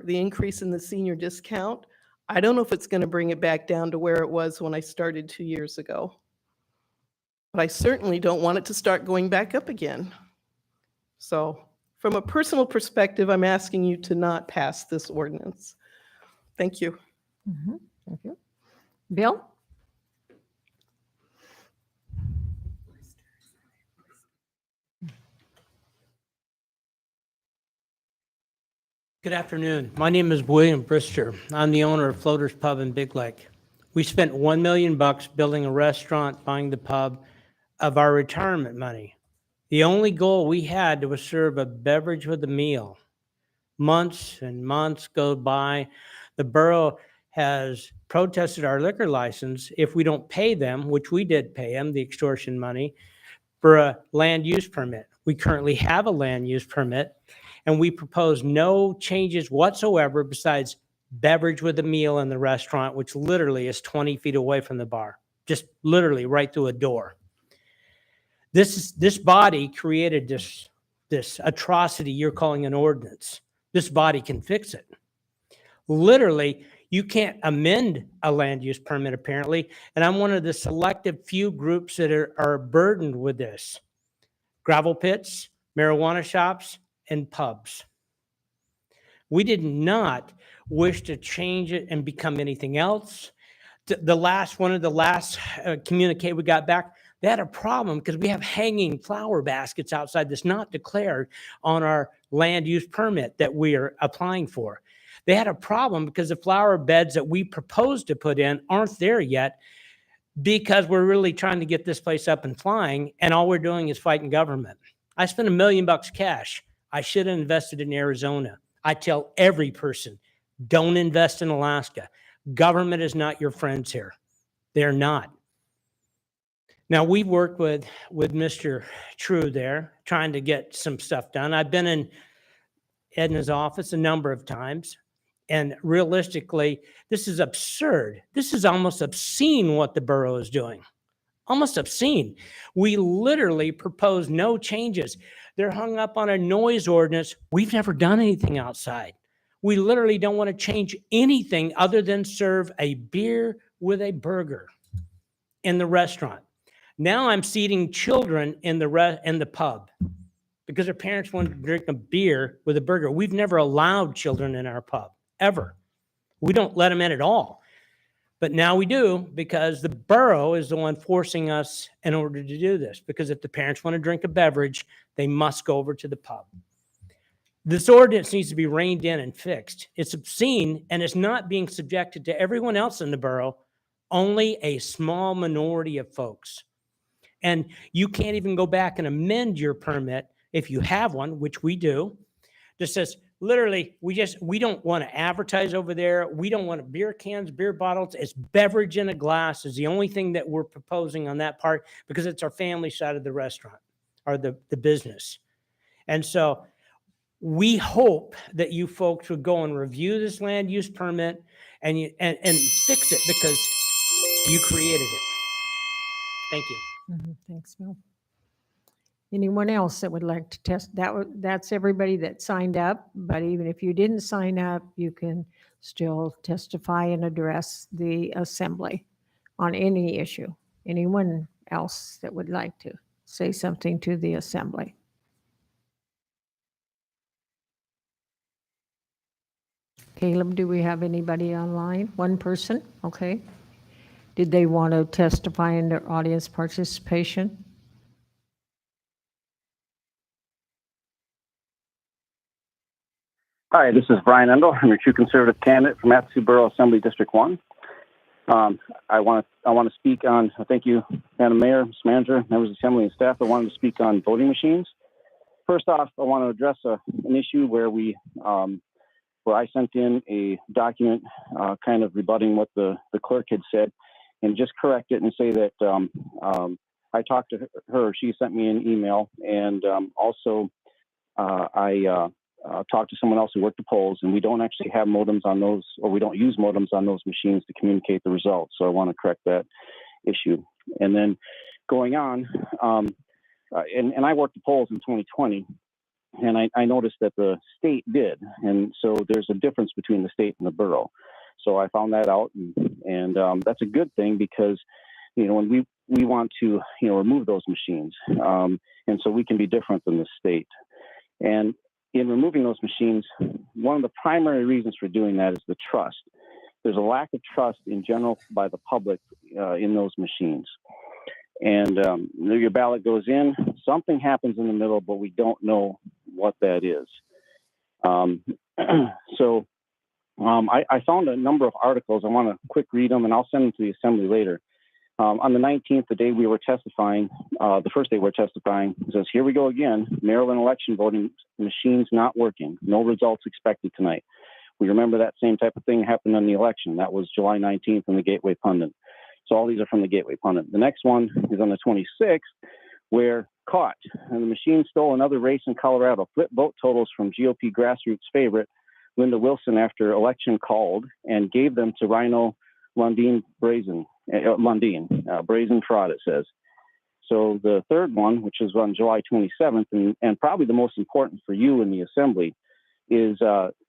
increase in the senior discount. I don't know if it's going to bring it back down to where it was when I started 2 years ago. But I certainly don't want it to start going back up again. So from a personal perspective, I'm asking you to not pass this ordinance. Thank you. Thank you. Bill? Good afternoon. My name is William Brister. I'm the owner of Floater's Pub in Big Lake. We spent $1 million building a restaurant, buying the pub of our retirement money. The only goal we had was serve a beverage with a meal. Months and months go by. The borough has protested our liquor license if we don't pay them, which we did pay them, the extortion money, for a land use permit. We currently have a land use permit, and we propose no changes whatsoever besides beverage with a meal in the restaurant, which literally is 20 feet away from the bar, just literally right through a door. This body created this atrocity you're calling an ordinance. This body can fix it. Literally, you can't amend a land use permit, apparently, and I'm one of the selective few groups that are burdened with this. Gravel pits, marijuana shops, and pubs. We did not wish to change it and become anything else. One of the last communique we got back, they had a problem because we have hanging flower baskets outside that's not declared on our land use permit that we are applying for. They had a problem because the flower beds that we proposed to put in aren't there yet because we're really trying to get this place up and flying, and all we're doing is fighting government. I spent $1 million cash. I should have invested in Arizona. I tell every person, don't invest in Alaska. Government is not your friends here. They're not. Now, we've worked with Mr. True there, trying to get some stuff done. I've been in Edna's office a number of times, and realistically, this is absurd. This is almost obscene what the borough is doing. Almost obscene. We literally propose no changes. They're hung up on a noise ordinance. We've never done anything outside. We literally don't want to change anything other than serve a beer with a burger in the restaurant. Now I'm seating children in the pub because their parents want to drink a beer with a burger. We've never allowed children in our pub, ever. We don't let them in at all. But now we do because the borough is the one forcing us in order to do this. Because if the parents want to drink a beverage, they must go over to the pub. This ordinance needs to be reined in and fixed. It's obscene, and it's not being subjected to everyone else in the borough, only a small minority of folks. And you can't even go back and amend your permit if you have one, which we do. Just says, literally, we don't want to advertise over there. We don't want beer cans, beer bottles. It's beverage in a glass is the only thing that we're proposing on that part because it's our family side of the restaurant or the business. And so we hope that you folks would go and review this land use permit and fix it because you created it. Thank you. Thanks, Bill. Anyone else that would like to test? That's everybody that signed up, but even if you didn't sign up, you can still testify and address the assembly on any issue. Anyone else that would like to say something to the assembly? Caleb, do we have anybody online? One person? Okay. Did they want to testify in their audience participation? Hi, this is Brian Endel. I'm your true conservative candidate from Matsu Borough Assembly District 1. I want to speak on, thank you, Madam Mayor, Mr. Manager, members of the Assembly and staff. I wanted to speak on voting machines. First off, I want to address an issue where where I sent in a document kind of rebutting what the clerk had said, and just correct it and say that I talked to her. She sent me an email, and also I talked to someone else who worked the polls, and we don't actually have modems on those, or we don't use modems on those machines to communicate the results. So I want to correct that issue. And then going on, and I worked the polls in 2020, and I noticed that the state did. And so there's a difference between the state and the borough. So I found that out, and that's a good thing because, when we want to, remove those machines. And so we can be different than the state. And in removing those machines, one of the primary reasons for doing that is the trust. There's a lack of trust in general by the public in those machines. And your ballot goes in, something happens in the middle, but we don't know what that is. So I found a number of articles. I want to quick read them, and I'll send them to the assembly later. On the 19th, the day we were testifying, the first day we were testifying, it says, "Here we go again. Maryland election voting machines not working. No results expected tonight." We remember that same type of thing happened on the election. That was July 19th in the Gateway Pundit. So all these are from the Gateway Pundit. The next one is on the 26th, where caught. And the machine stole another race in Colorado. Flipped vote totals from GOP grassroots favorite Linda Wilson after election called, and gave them to Rhino Lundeen Brazen fraud, it says. So the third one, which is on July 27th, and probably the most important for you in the assembly, is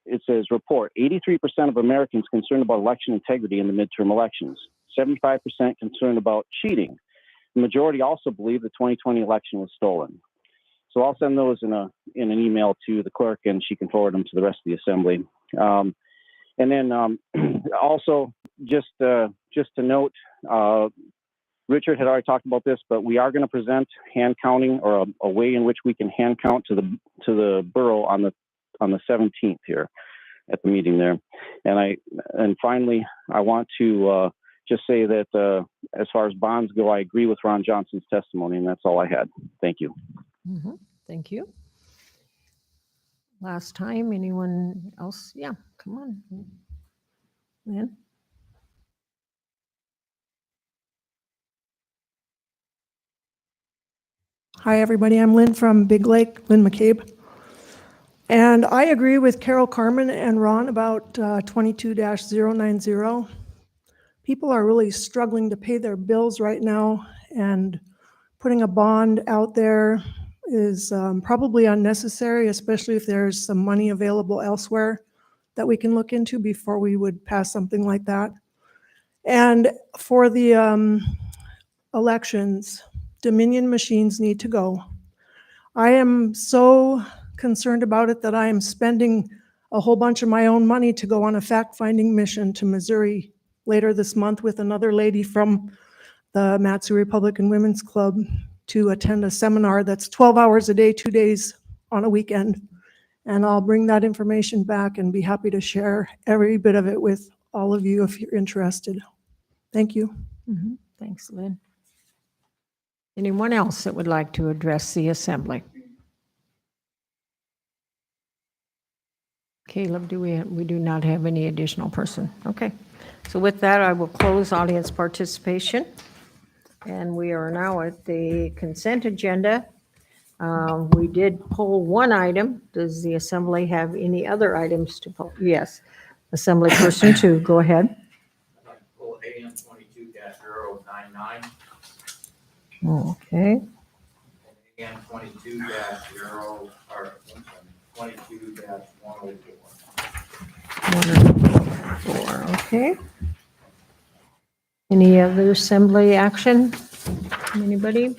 it says, report 83% of Americans concerned about election integrity in the midterm elections, 75% concerned about cheating. The majority also believe the 2020 election was stolen. So I'll send those in an email to the clerk, and she can forward them to the rest of the assembly. And then also, just to note, Richard had already talked about this, but we are going to present hand counting, or a way in which we can hand count to the borough on the 17th here at the meeting there. And finally, I want to just say that as far as bonds go, I agree with Ron Johnson's testimony, and that's all I had. Thank you. Mm-hmm. Thank you. Last time, anyone else? Yeah, come on. Lynn? Hi, everybody. I'm Lynn from Big Lake, Lynn McCabe. And I agree with Carol Carmen and Ron about 22-090. People are really struggling to pay their bills right now, and putting a bond out there is probably unnecessary, especially if there's some money available elsewhere that we can look into before we would pass something like that. And for the elections, Dominion machines need to go. I am so concerned about it that I am spending a whole bunch of my own money to go on a fact-finding mission to Missouri later this month with another lady from the Matsu Republican Women's Club to attend a seminar that's 12 hours a day, 2 days on a weekend. And I'll bring that information back and be happy to share every bit of it with all of you if you're interested. Thank you. Mm-hmm. Thanks, Lynn. Anyone else that would like to address the assembly? Caleb, we do not have any additional person. Okay. So with that, I will close audience participation. And we are now at the consent agenda. We did pull one item. Does the assembly have any other items to pull? Yes. Assembly person 2, go ahead. I'd like to pull AM 22-099. Okay. AM 22-0, or 22-104. 104, okay. Any other assembly action? Anybody?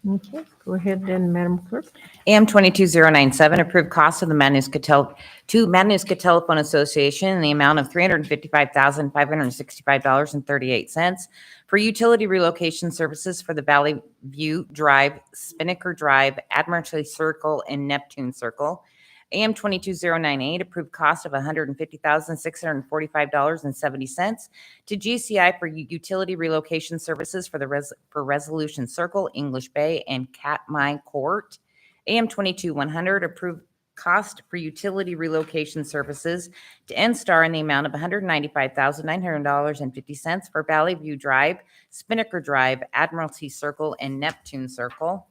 Okay, go ahead then, Madam Clerk. AM 22097, approved cost of the Matanuska Telephone Association in the amount of $355,565.38 for utility relocation services for the Valley View Drive, Spinnaker Drive, Admiralty Circle, and Neptune Circle. AM 22098, approved cost of $150,645.70 to GCI for utility relocation services for Resolution Circle, English Bay, and Katmai Court. AM 22100, approved cost for utility relocation services to NSTAR in the amount of $195,900.50 for Valley View Drive, Spinnaker Drive, Admiralty Circle, and Neptune Circle.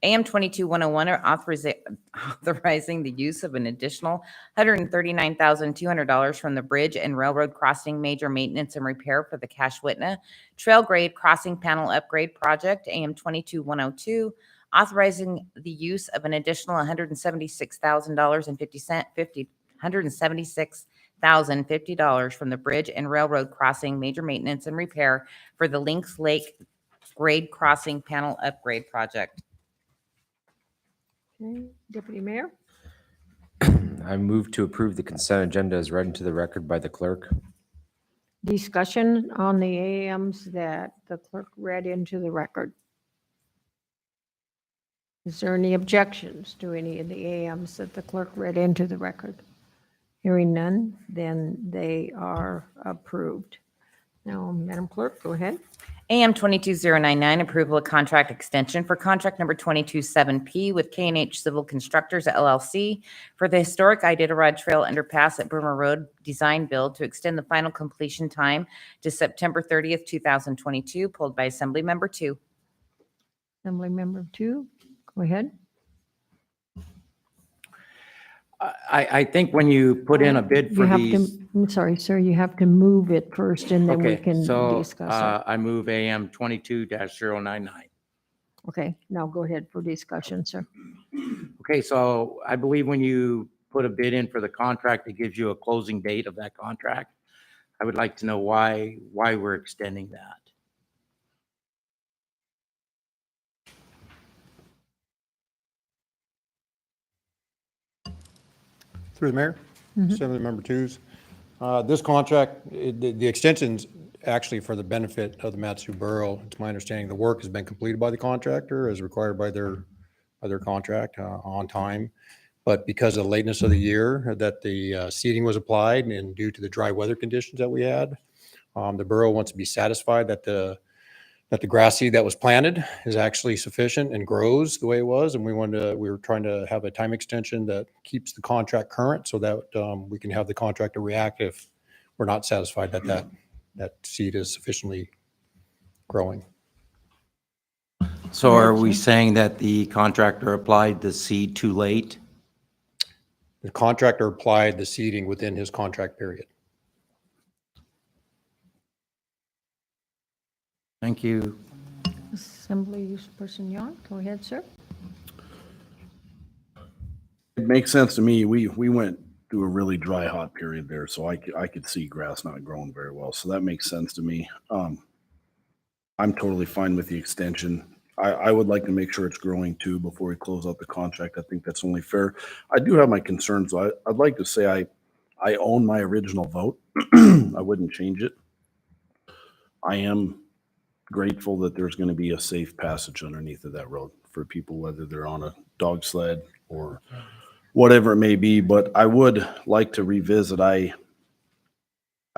AM 22101 are authorizing the use of an additional $139,200 from the Bridge and Railroad Crossing Major Maintenance and Repair for the Cashwitna Trail Grade Crossing Panel Upgrade Project. AM 22102, authorizing the use of an additional $176,050 from the Bridge and Railroad Crossing Major Maintenance and Repair for the Lynx Lake Grade Crossing Panel Upgrade Project. Okay, Deputy Mayor? I move to approve the consent agenda as read into the record by the clerk. Discussion on the AMs that the clerk read into the record. Is there any objections to any of the AMs that the clerk read into the record? Hearing none, then they are approved. Now, Madam Clerk, go ahead. AM 22099, approval of contract extension for contract number 227P with K&H Civil Constructors LLC for the historic Iditarod Trail Underpass at Burma Road design build to extend the final completion time to September 30th, 2022, pulled by Assembly Member 2. Assembly Member 2, go ahead. I think when you put in a bid You for have these. to, I'm sorry, sir, you have to move it first and then we Okay, can so discuss it. I move AM 22-099. Okay, now go ahead for discussion, sir. Okay, so I believe when you put a bid in for the contract, it gives you a closing date of that contract. I would like to know why we're extending that. Through the mayor, Mhm. Assembly Member Twos. This contract, the extension's actually for the benefit of the Matsu Borough. It's my understanding the work has been completed by the contractor as required by their contract on time. But because of the lateness of the year that the seeding was applied and due to the dry weather conditions that we had, the borough wants to be satisfied that the grass seed that was planted is actually sufficient and grows the way it was. And we were trying to have a time extension that keeps the contract current so that we can have the contractor react if we're not satisfied that seed is sufficiently growing. So are we saying that the contractor applied the seed too late? The contractor applied the seeding within his contract period. Thank you. Assembly Person Yon, go ahead, sir. It makes sense to me. We went through a really dry, hot period there, so I could see grass not growing very well. So that makes sense to me. I'm totally fine with the extension. I would like to make sure it's growing too before we close out the contract. I think that's only fair. I do have my concerns. I'd like to say I own my original vote. I wouldn't change it. I am grateful that there's going to be a safe passage underneath of that road for people, whether they're on a dog sled or whatever it may be. But I would like to revisit. I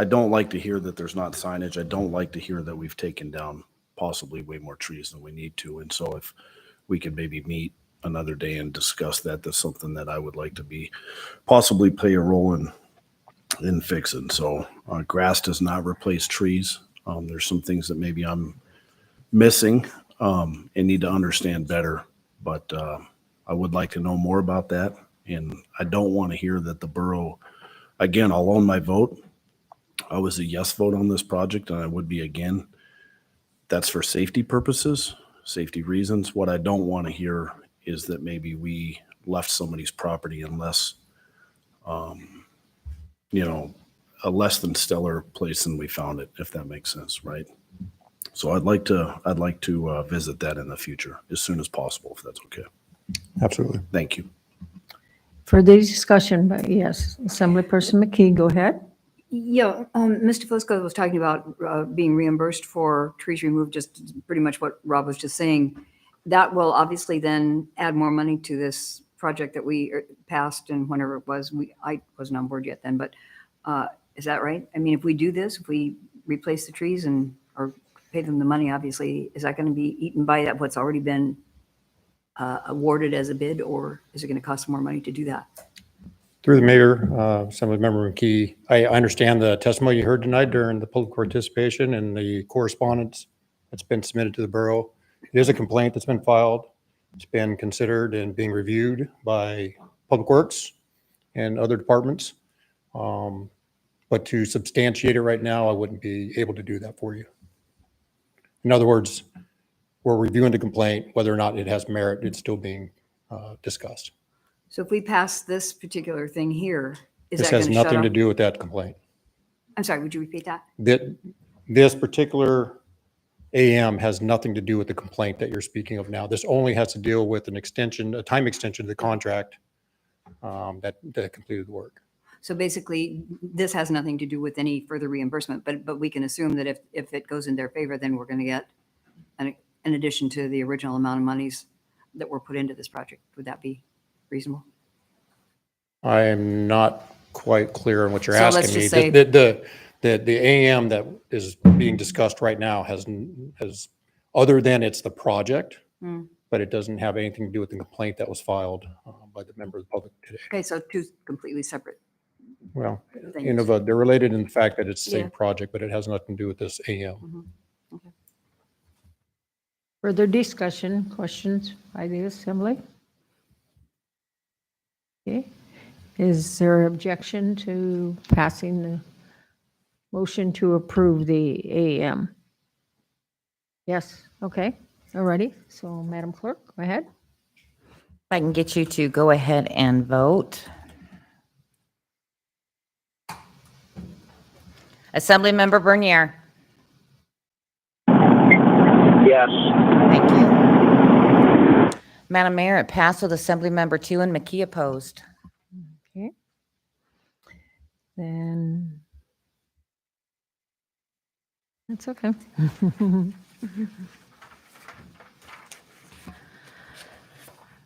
don't like to hear that there's not signage. I don't like to hear that we've taken down possibly way more trees than we need to. And so if we could maybe meet another day and discuss that, that's something that I would like to be possibly play a role in fixing. So grass does not replace trees. There's some things that maybe I'm missing and need to understand better, but I would like to know more about that. And I don't want to hear that the borough, again, I'll own my vote. I was a yes vote on this project and I would be again. that's for safety purposes, safety reasons. What I don't want to hear is that maybe we left somebody's property in less, you know, a less than stellar place than we found it, if that makes sense, right? So I'd like to visit that in the future as soon as possible, if that's okay. Absolutely. Thank you. Further discussion, but yes, Assemblyperson McKee, go ahead. Yeah, Mr. Fusco was talking about being reimbursed for trees removed, just pretty much what Rob was just saying. That will obviously then add more money to this project that we passed and whenever it was, I wasn't on board yet then, but is that right? I mean, if we do this, if we replace the trees or pay them the money, obviously, is that going to be eaten by that what's already been awarded as a bid, or is it going to cost more money to do that? Through the mayor, Assemblymember McKee, I understand the testimony you heard tonight during the public participation and the correspondence that's been submitted to the borough. It is a complaint that's been filed. It's been considered and being reviewed by Public Works and other departments. But to substantiate it right now, I wouldn't be able to do that for you. In other words, we're reviewing the complaint, whether or not it has merit, it's still being discussed. So if we pass this particular thing here, is This that has going to shut nothing to off? do with that complaint. I'm sorry, would you repeat that? This particular AM has nothing to do with the complaint that you're speaking of now. This only has to deal with an extension, a time extension of the contract that completed the work. So basically, this has nothing to do with any further reimbursement, but we can assume that if it goes in their favor, then we're going to get in addition to the original amount of monies that were put into this project. Would that be reasonable? I am not quite clear on what you're So let's asking me. just say- The AM that is being discussed right now has, other than it's the project, but it doesn't have anything to do with the complaint that was filed by the member of the public today. Okay, so two completely separate. Well, things. they're related in the fact that it's the Yeah. same project, but it has nothing to do with this AM. Okay. Further discussion, questions by the assembly? Okay. Is there objection to passing the motion to approve the AM? Yes, okay, all righty. So Madam Clerk, go ahead. If I can get you to go ahead and vote. Assemblymember Bernier. Yes. Thank you. Madam Mayor, it passed with Assemblymember 2 and McKee opposed. Okay. Then, that's okay.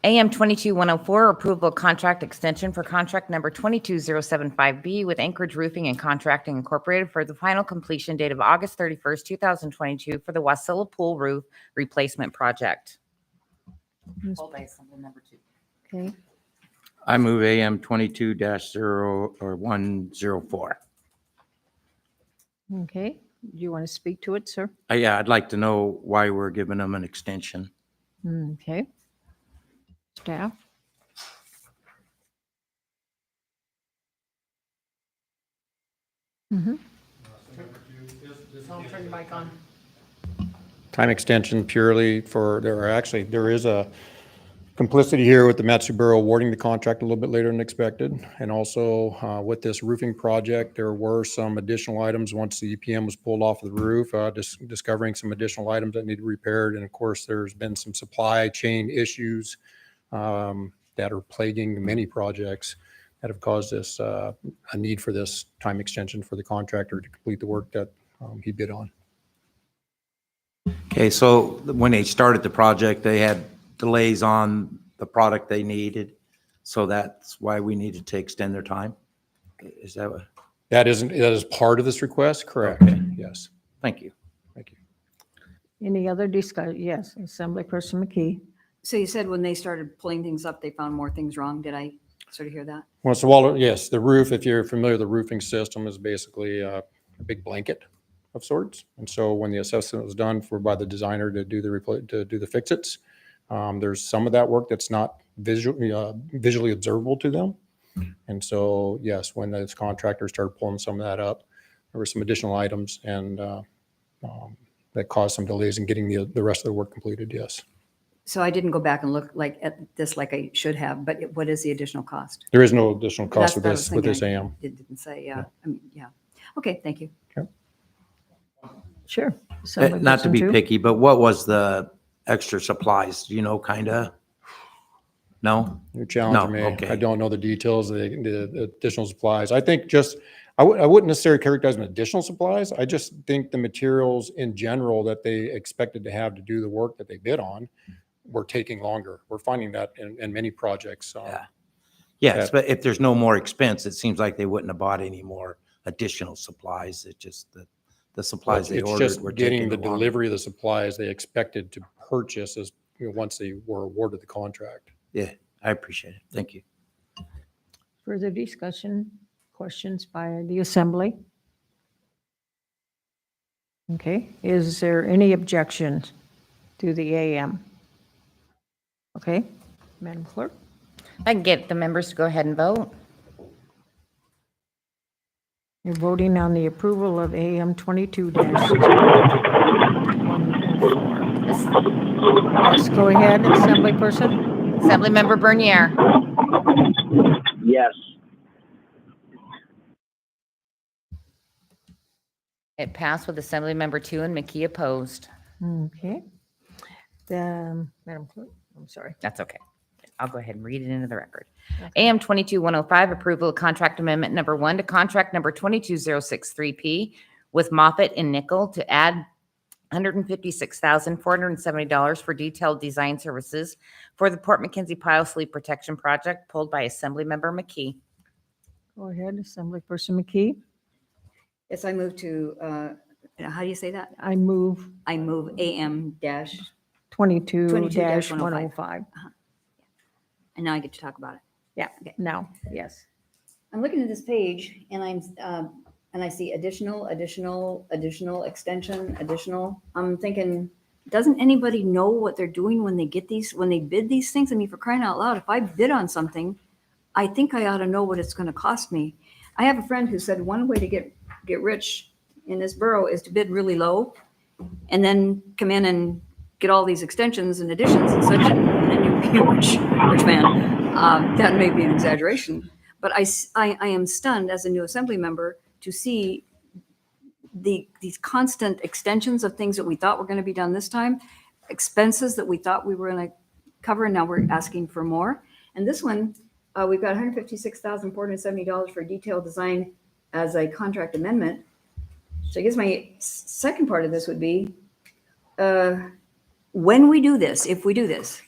AM 22104, approval of contract extension for contract number 22075B with Anchorage Roofing and Contracting Incorporated for the final completion date of August 31st, 2022 for the Wasilla Pool Roof Replacement Project. Hold by Assemblymember 2. Okay, I move AM 22-104. okay. Do you want to speak to it, sir? Yeah, I'd like to know why we're giving them an extension. Okay. Staff? Mm-hmm. Turn your mic on. Time extension purely for, there is a complicity here with the Matsu Borough awarding the contract a little bit later than expected. And also with this roofing project, there were some additional items once the EPM was pulled off of the roof, discovering some additional items that needed repaired. And of course, there's been some supply chain issues that are plaguing many projects that have caused this, a need for this time extension for the contractor to complete the work that he bid on. Okay, so when they started the project, they had delays on the product they needed. So that's why we needed to extend their time? Is that what? That is part of this request, correct? Okay. Yes. Thank you. Thank you. Any other discussion? Yes, Assemblyperson McKee. So you said when they started pulling things up, they found more things wrong. Did I sort of hear that? Well, so yes, the roof, if you're familiar, the roofing system is basically a big blanket of sorts. And so when the assessment was done by the designer to do the fix-its, there's some of that work that's not visually observable to them. And so, yes, when this contractor started pulling some of that up, there were some additional items and that caused some delays in getting the rest of the work completed, yes. So I didn't go back and look like at this like I should have, but what is the additional cost? There is no additional cost with That's this, what I was with this thinking. AM. It didn't say, yeah. I mean, yeah. Okay, thank you. Sure. Not to be Assemblyperson Chu? picky, but what was the extra supplies, you know, kind of? No? You're challenging No, me. okay. I don't know the details, the additional supplies. I think just, I wouldn't necessarily characterize them additional supplies. I just think the materials in general that they expected to have to do the work that they bid on were taking longer. We're finding that in many projects. Yes, but if there's no more expense, it seems like they wouldn't have bought any more additional supplies. It's just the supplies they It's ordered just were getting taking the longer. delivery of the supplies they expected to purchase as, once they were awarded the contract. Yeah, I appreciate it. Thank you. Further discussion, questions by the assembly? Okay, is there any objection to the AM? Okay, Madam Clerk? I can get the members to go ahead and vote. You're voting on the approval of AM 22-104. Yes, go ahead, Assemblyperson. Assemblymember Bernier, Yes. it passed with Assemblymember Two and McKee opposed. Okay. Madam Clerk, I'm sorry. That's okay. I'll go ahead and read it into the record. AM 22-105, approval of contract amendment number 1 to contract number 22063P with Moffett and Nickel to add $156,470 for detailed design services for the Port McKenzie Pile Sleep Protection Project, pulled by Assemblymember McKee. Go ahead, Assemblyperson McKee. Yes, I move to, how do you say that? I move I move AM dash, 22-105. and now I get to talk about it. Yeah, now, yes. I'm looking at this page and and I see additional extension, additional. I'm thinking, doesn't anybody know what they're doing when they get these, when they bid these things? I mean, for crying out loud, if I bid on something, I think I ought to know what it's going to cost me. I have a friend who said one way to get rich in this borough is to bid really low and then come in and get all these extensions and additions and such, and then you'll be a rich man. That may be an exaggeration, but I am stunned as a new assembly member to see these constant extensions of things that we thought were going to be done this time, expenses that we thought we were going to cover, and now we're asking for more. And this one, we've got $156,470 for detailed design as a contract amendment. So I guess my second part of this would be, when we do this, if we do this,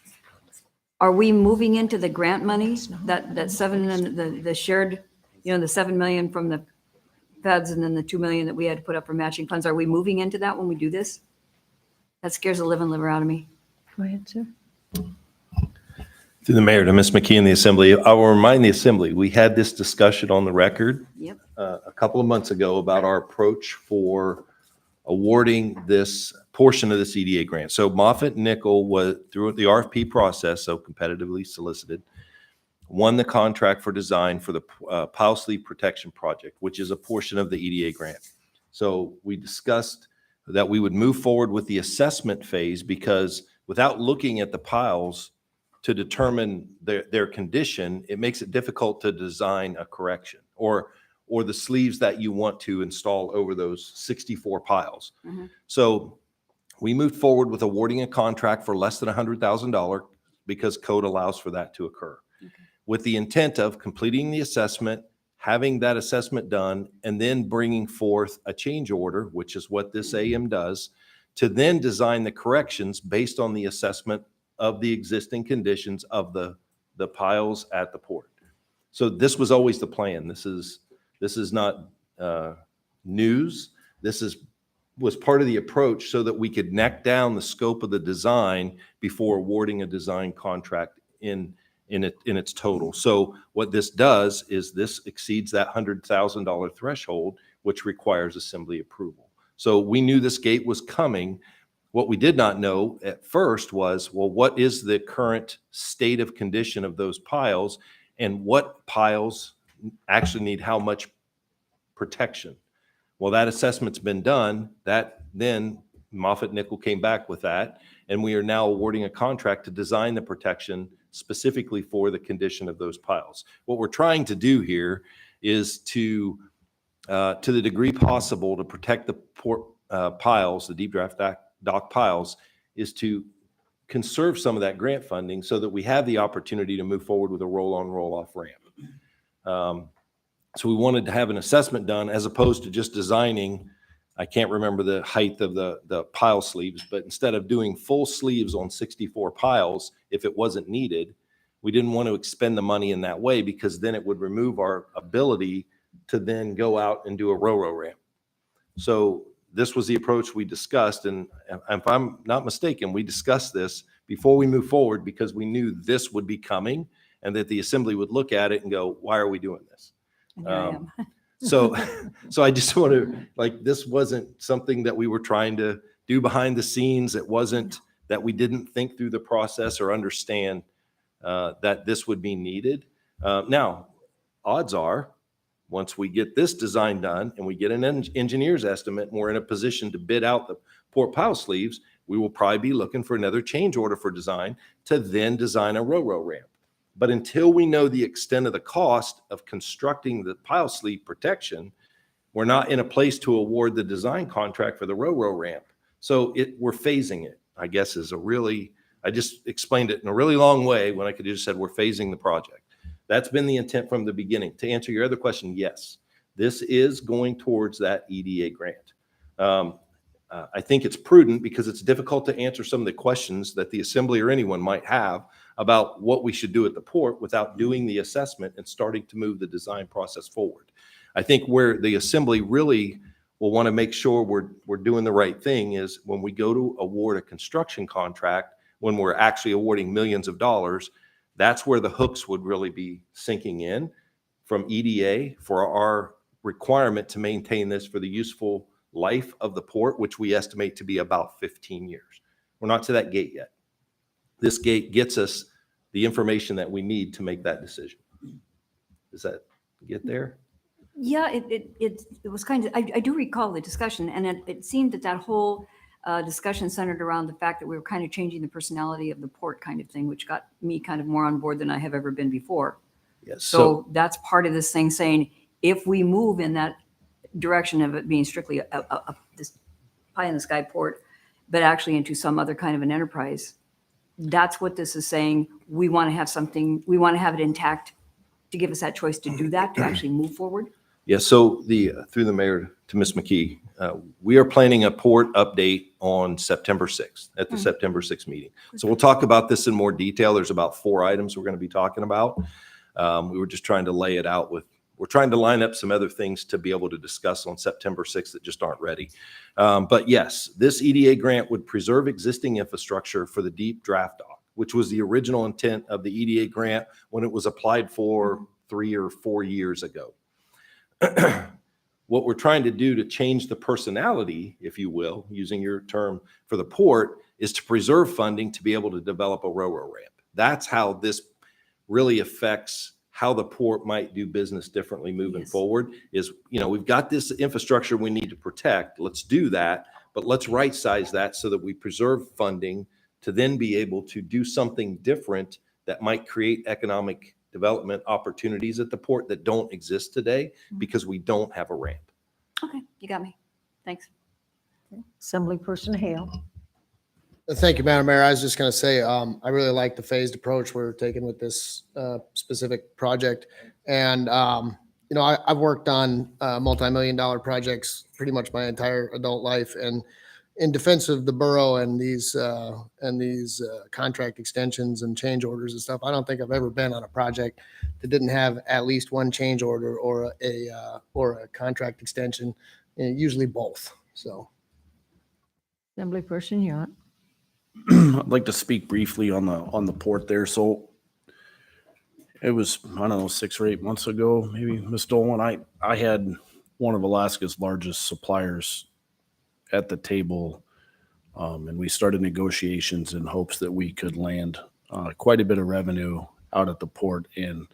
are we moving into the grant money, that seven and the shared, the 7 million from the feds and then the 2 million that we had to put up for matching funds? Are we moving into that when we do this? That scares the living liver out of me. Go ahead, sir. Through the mayor to Ms. McKee and the assembly, I will remind the assembly, we had this discussion on the record Yep. a couple of months ago about our approach for awarding this portion of this EDA grant. So Moffett Nickel was, through the RFP process, so competitively solicited, won the contract for design for the Pile Sleep Protection Project, which is a portion of the EDA grant. So we discussed that we would move forward with the assessment phase, because without looking at the piles to determine their condition, it makes it difficult to design a correction or the sleeves that you want to install over those 64 piles. Mhm. So we moved forward with awarding a contract for less than $100,000 because code allows for that to occur, with the intent of completing the assessment, having that assessment done, and then bringing forth a change order, which is what this AM does, to then design the corrections based on the assessment of the existing conditions of the piles at the port. So this was always the plan. This is not news. This was part of the approach so that we could neck down the scope of the design before awarding a design contract in its total. So what this does is this exceeds that $100,000 threshold, which requires assembly approval. So we knew this gate was coming. What we did not know at first was, well, what is the current state of condition of those piles, and what piles actually need how much protection? Well, that assessment's been done. That then Moffett Nickel came back with that, and we are now awarding a contract to design the protection specifically for the condition of those piles. What we're trying to do here is to the degree possible, to protect the port piles, the deep draft dock piles, is to conserve some of that grant funding so that we have the opportunity to move forward with a roll-on, roll-off ramp. So we wanted to have an assessment done as opposed to just designing. I can't remember the height of the pile sleeves, but instead of doing full sleeves on 64 piles, if it wasn't needed, we didn't want to expend the money in that way, because then it would remove our ability to then go out and do a row ramp. So this was the approach we discussed. And if I'm not mistaken, we discussed this before we move forward because we knew this would be coming and that the assembly would look at it and go, why are we doing this? And here I am. So I just want to, like, this wasn't something that we were trying to do behind the scenes. It wasn't that we didn't think through the process or understand that this would be needed. Now, odds are, once we get this design done and we get an engineer's estimate, and we're in a position to bid out the port pile sleeves, we will probably be looking for another change order for design to then design a row ramp. But until we know the extent of the cost of constructing the pile sleeve protection, we're not in a place to award the design contract for the row ramp. So we're phasing it, I guess, I just explained it in a really long way when I could have just said we're phasing the project. That's been the intent from the beginning. To answer your other question, yes, this is going towards that EDA grant. I think it's prudent because it's difficult to answer some of the questions that the assembly or anyone might have about what we should do at the port without doing the assessment and starting to move the design process forward. I think where the assembly really will want to make sure we're doing the right thing is when we go to award a construction contract, when we're actually awarding millions of dollars, that's where the hooks would really be sinking in from EDA for our requirement to maintain this for the useful life of the port, which we estimate to be about 15 years. We're not to that gate yet. This gate gets us the information that we need to make that decision. Does that get there? Yeah, it was kind of, I do recall the discussion, and it seemed that whole discussion centered around the fact that we were kind of changing the personality of the port kind of thing, which got me kind of more on board than I have ever been before. Yes. So that's part of this thing saying, if we move in that direction of it being strictly this pie in the sky port, but actually into some other kind of an enterprise, that's what this is saying. We want to have something, we want to have it intact to give us that choice to do that, to actually move forward. Yeah, so through the mayor to Ms. McKee, we are planning a port update on September 6th at the September 6th meeting. So we'll talk about this in more detail. There's about 4 items we're going to be talking about. We were just trying to lay it out we're trying to line up some other things to be able to discuss on September 6th that just aren't ready. But yes, this EDA grant would preserve existing infrastructure for the deep draft dock, which was the original intent of the EDA grant when it was applied for 3 or 4 years ago. What we're trying to do to change the personality, if you will, using your term for the port, is to preserve funding to be able to develop a row ramp. That's how this really affects how the port might do business differently moving forward. Is, we've got this infrastructure we need to protect. Let's do that, but let's right size that so that we preserve funding to then be able to do something different that might create economic development opportunities at the port that don't exist today because we don't have a ramp. Okay, you got me. Thanks. Assemblyperson Hale. Thank you, Madam Mayor. I was just going to say, I really like the phased approach we're taking with this specific project. And, I've worked on multi-million-dollar projects pretty much my entire adult life. And in defense of the borough and these contract extensions and change orders and stuff, I don't think I've ever been on a project that didn't have at least one change order or a contract extension, and usually both. So, Assemblyperson Yount. I'd like to speak briefly on the port there. So it was, I don't know, 6 or 8 months ago, maybe, Ms. Dolan, I had one of Alaska's largest suppliers at the table, and we started negotiations in hopes that we could land quite a bit of revenue out at the port. And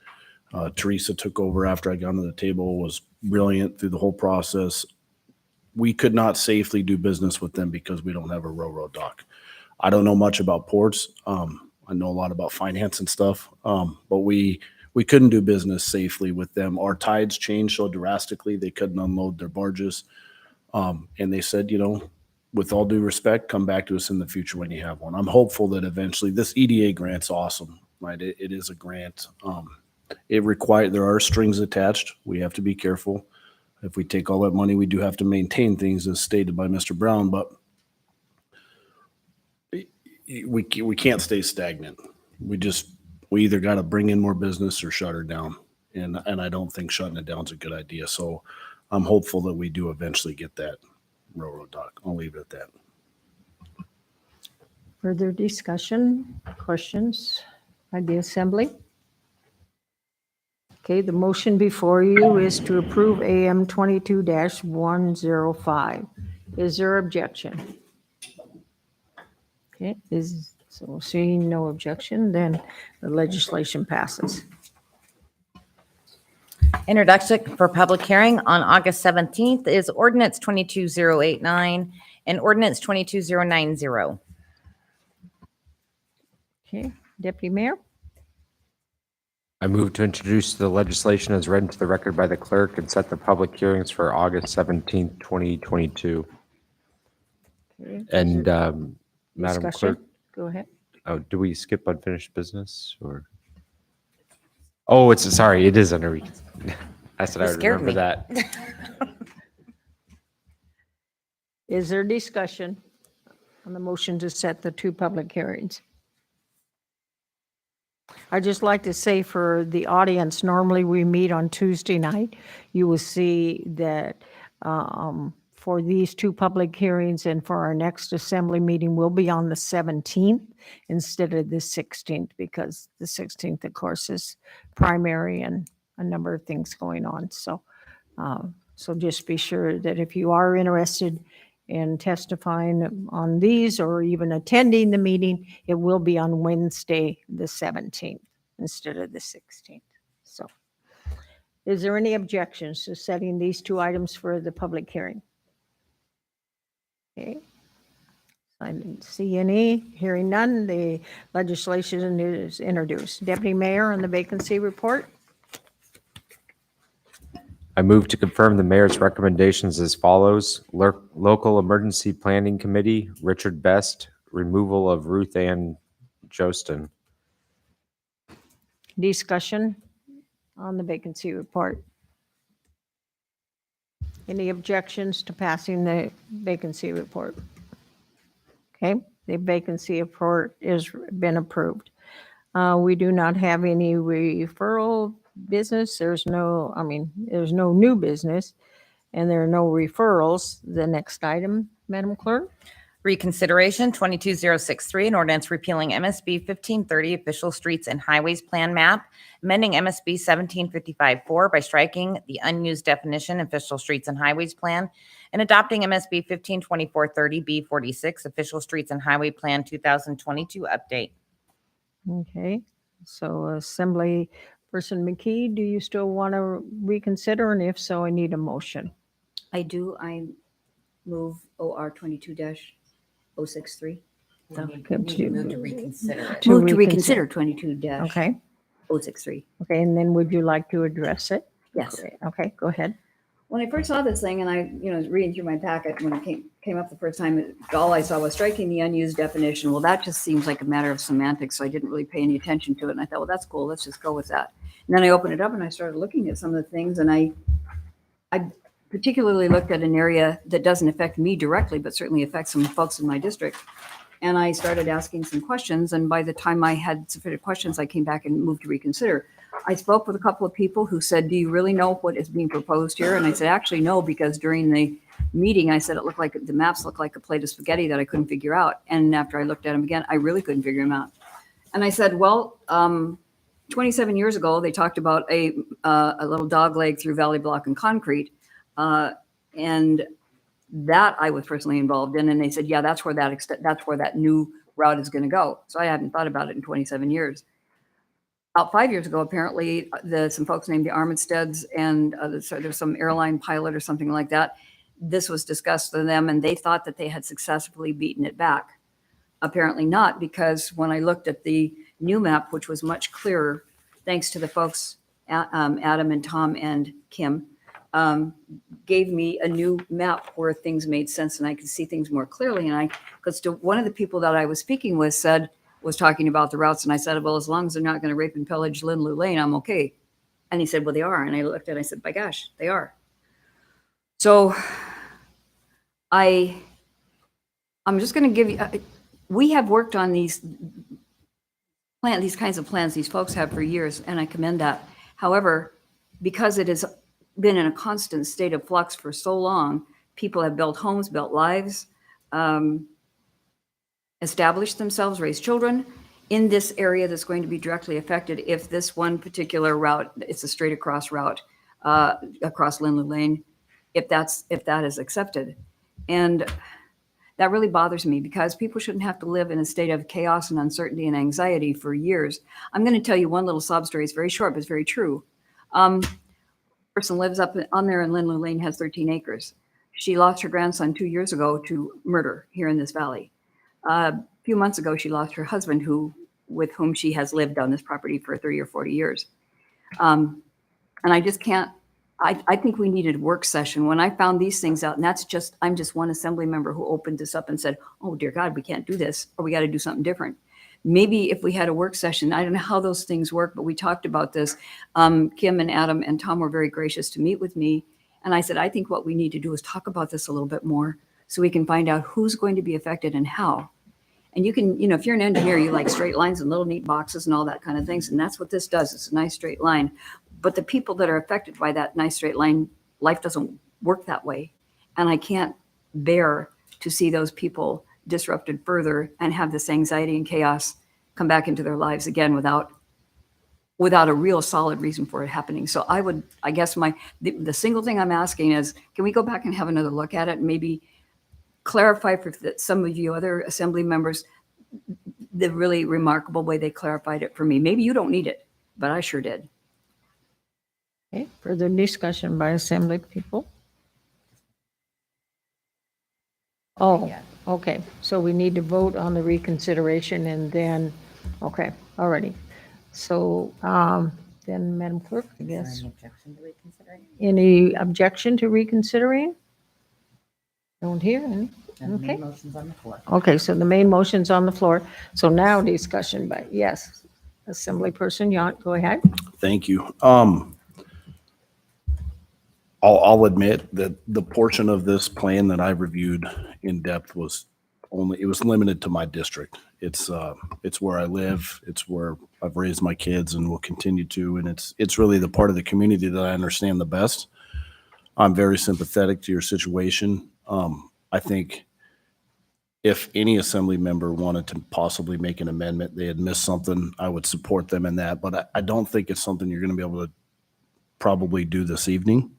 Teresa took over after I got on the table, was brilliant through the whole process, we could not safely do business with them because we don't have a railroad dock. I don't know much about ports. I know a lot about finance and stuff, but we couldn't do business safely with them. Our tides changed so drastically, they couldn't unload their barges. And they said, with all due respect, come back to us in the future when you have one. I'm hopeful that eventually this EDA grant's awesome, right? It is a grant. There are strings attached. We have to be careful. If we take all that money, we do have to maintain things as stated by Mr. Brown, but we can't stay stagnant. We either got to bring in more business or shut her down. And I don't think shutting it down is a good idea. So I'm hopeful that we do eventually get that railroad dock. I'll leave it at that. Further discussion, questions by the assembly? Okay, the motion before you is to approve AM 22-105. Is there objection? Okay, so seeing no objection, then the legislation passes. Introduction for public hearing on August 17th is Ordinance 22089 and Ordinance 22090. Okay, Deputy Mayor? I move to introduce the legislation as read into the record by the clerk and set the public hearings for August 17th, 2022. Okay, And Madam discussion? Clerk, Go ahead. oh, do we skip unfinished business or? Oh, sorry, it is under. I said I You would scared remember me. that. Is there discussion on the motion to set the two public hearings? I'd just like to say for the audience, normally we meet on Tuesday night. You will see that for these two public hearings and for our next assembly meeting, we'll be on the 17th instead of the 16th, because the 16th, of course, is primary and a number of things going on. So, so just be sure that if you are interested in testifying on these or even attending the meeting, it will be on Wednesday, the 17th instead of the 16th. So is there any objections to setting these two items for the public hearing? Okay. I didn't see any. Hearing none, the legislation is introduced. Deputy Mayor on the vacancy report. I move to confirm the mayor's recommendations as follows. Local Emergency Planning Committee, Richard Best, removal of Ruth Ann Jostin. Discussion on the vacancy report. Any objections to passing the vacancy report? Okay, the vacancy report has been approved. We do not have any referral business. There's no new business, and there are no referrals. The next item, Madam Clerk. Reconsideration 22063, an ordinance repealing MSB 1530 official streets and highways plan map, amending MSB 1755-4 by striking the unused definition official streets and highways plan, and adopting MSB 152430B46 official streets and highway plan 2022 update. Okay, so Assembly Person McKee, do you still want to reconsider? And if so, I need a motion. I do. I move OR 22-063. Move to reconsider it. Move to reconsider 22-063. Okay. Okay, and then would you like to address it? Yes. Okay, go ahead. When I first saw this thing, and I, was reading through my packet when it came up the first time, all I saw was striking the unused definition. Well, that just seems like a matter of semantics, so I didn't really pay any attention to it. And I thought, well, that's cool. Let's just go with that. And then I opened it up and I started looking at some of the things, and I particularly looked at an area that doesn't affect me directly, but certainly affects some folks in my district. And I started asking some questions, and by the time I had sufficient questions, I came back and moved to reconsider. I spoke with a couple of people who said, do you really know what is being proposed here? And I said, actually, no, because during the meeting, I said it looked like the maps looked like a plate of spaghetti that I couldn't figure out. And after I looked at them again, I really couldn't figure them out. And I said, well, 27 years ago, they talked about a little dog leg through valley block and concrete. And that I was personally involved in. And they said, yeah, that's where that new route is going to go. So I hadn't thought about it in 27 years. About 5 years ago, apparently, some folks named the Armisteds and there's some airline pilot or something like that. this was discussed to them and they thought that they had successfully beaten it back. Apparently not, because when I looked at the new map, which was much clearer, thanks to the folks, Adam and Tom and Kim, gave me a new map where things made sense and I could see things more clearly. And because one of the people that I was speaking with was talking about the routes, and I said, well, as long as they're not going to rape and pillage Lindley Lane, I'm okay. And he said, well, they are. And I looked at it, I said, by gosh, they are. So I'm just going to give you, we have worked on these kinds of plans these folks have for years, and I commend that. However, because it has been in a constant state of flux for so long, people have built homes, built lives, established themselves, raised children in this area that's going to be directly affected if this one particular route, it's a straight across route across Lindley Lane, if that is accepted. And that really bothers me because people shouldn't have to live in a state of chaos and uncertainty and anxiety for years. I'm going to tell you one little sob story. It's very short, but it's very true. Person lives up on there in Lindley Lane, has 13 acres. She lost her grandson 2 years ago to murder here in this valley. A few months ago, she lost her husband, with whom she has lived on this property for 30 or 40 years. And I just can't, I think we needed a work session. When I found these things out, and I'm just one assembly member who opened this up and said, oh, dear God, we can't do this, or we got to do something different. Maybe if we had a work session, I don't know how those things work, but we talked about this. Kim and Adam and Tom were very gracious to meet with me. And I said, I think what we need to do is talk about this a little bit more so we can find out who's going to be affected and how. And you can, if you're an engineer, you like straight lines and little neat boxes and all that kind of things. And that's what this does. It's a nice straight line. But the people that are affected by that nice straight line, life doesn't work that way. And I can't bear to see those people disrupted further and have this anxiety and chaos come back into their lives again without a real solid reason for it happening. So I guess the single thing I'm asking is, can we go back and have another look at it and maybe clarify for some of you other assembly members the really remarkable way they clarified it for me. Maybe you don't need it, but I sure did. Okay, further discussion by assembly people? Oh, okay, so we need to vote on the reconsideration and then, okay, already. So then, Madam Clerk, I guess. Any objection to reconsidering? Don't hear any. And the main Okay. motion's on the floor. Okay, so the main motion's on the floor. So now discussion by, yes, Assemblyperson Yount, go ahead. Thank you. I'll admit that the portion of this plan that I reviewed in depth was limited to my district. It's where I live. It's where I've raised my kids and will continue to. And it's really the part of the community that I understand the best. I'm very sympathetic to your situation. I think if any assembly member wanted to possibly make an amendment, they had missed something, I would support them in that. But I don't think it's something you're going to be able to probably do this evening.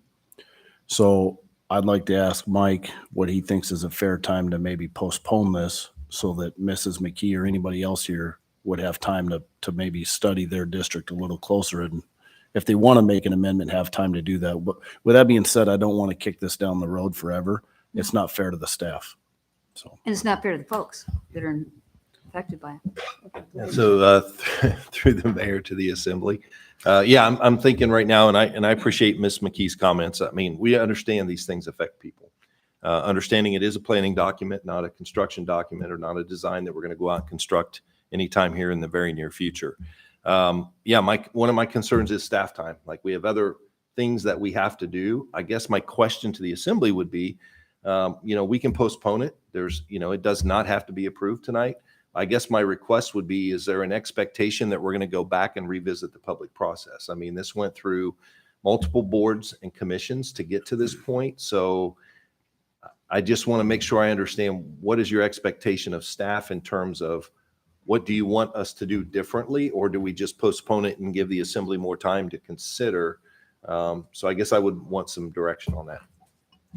So I'd like to ask Mike what he thinks is a fair time to maybe postpone this so that Mrs. McKee or anybody else here would have time to maybe study their district a little closer. And if they want to make an amendment, have time to do that. But with that being said, I don't want to kick this down the road forever. It's not fair to the staff. And it's not fair to the folks that are affected by it. So through the mayor to the assembly. I'm thinking right now, and I appreciate Ms. McKee's comments. I mean, we understand these things affect people. Understanding it is a planning document, not a construction document or not a design that we're going to go out and construct anytime here in the very near future. One of my concerns is staff time. Like, we have other things that we have to do. I guess my question to the assembly would be, we can postpone it. It does not have to be approved tonight. I guess my request would be, is there an expectation that we're going to go back and revisit the public process? I mean, this went through multiple boards and commissions to get to this point. So I just want to make sure I understand, what is your expectation of staff in terms of what do you want us to do differently, or do we just postpone it and give the assembly more time to consider? So I guess I would want some direction on that.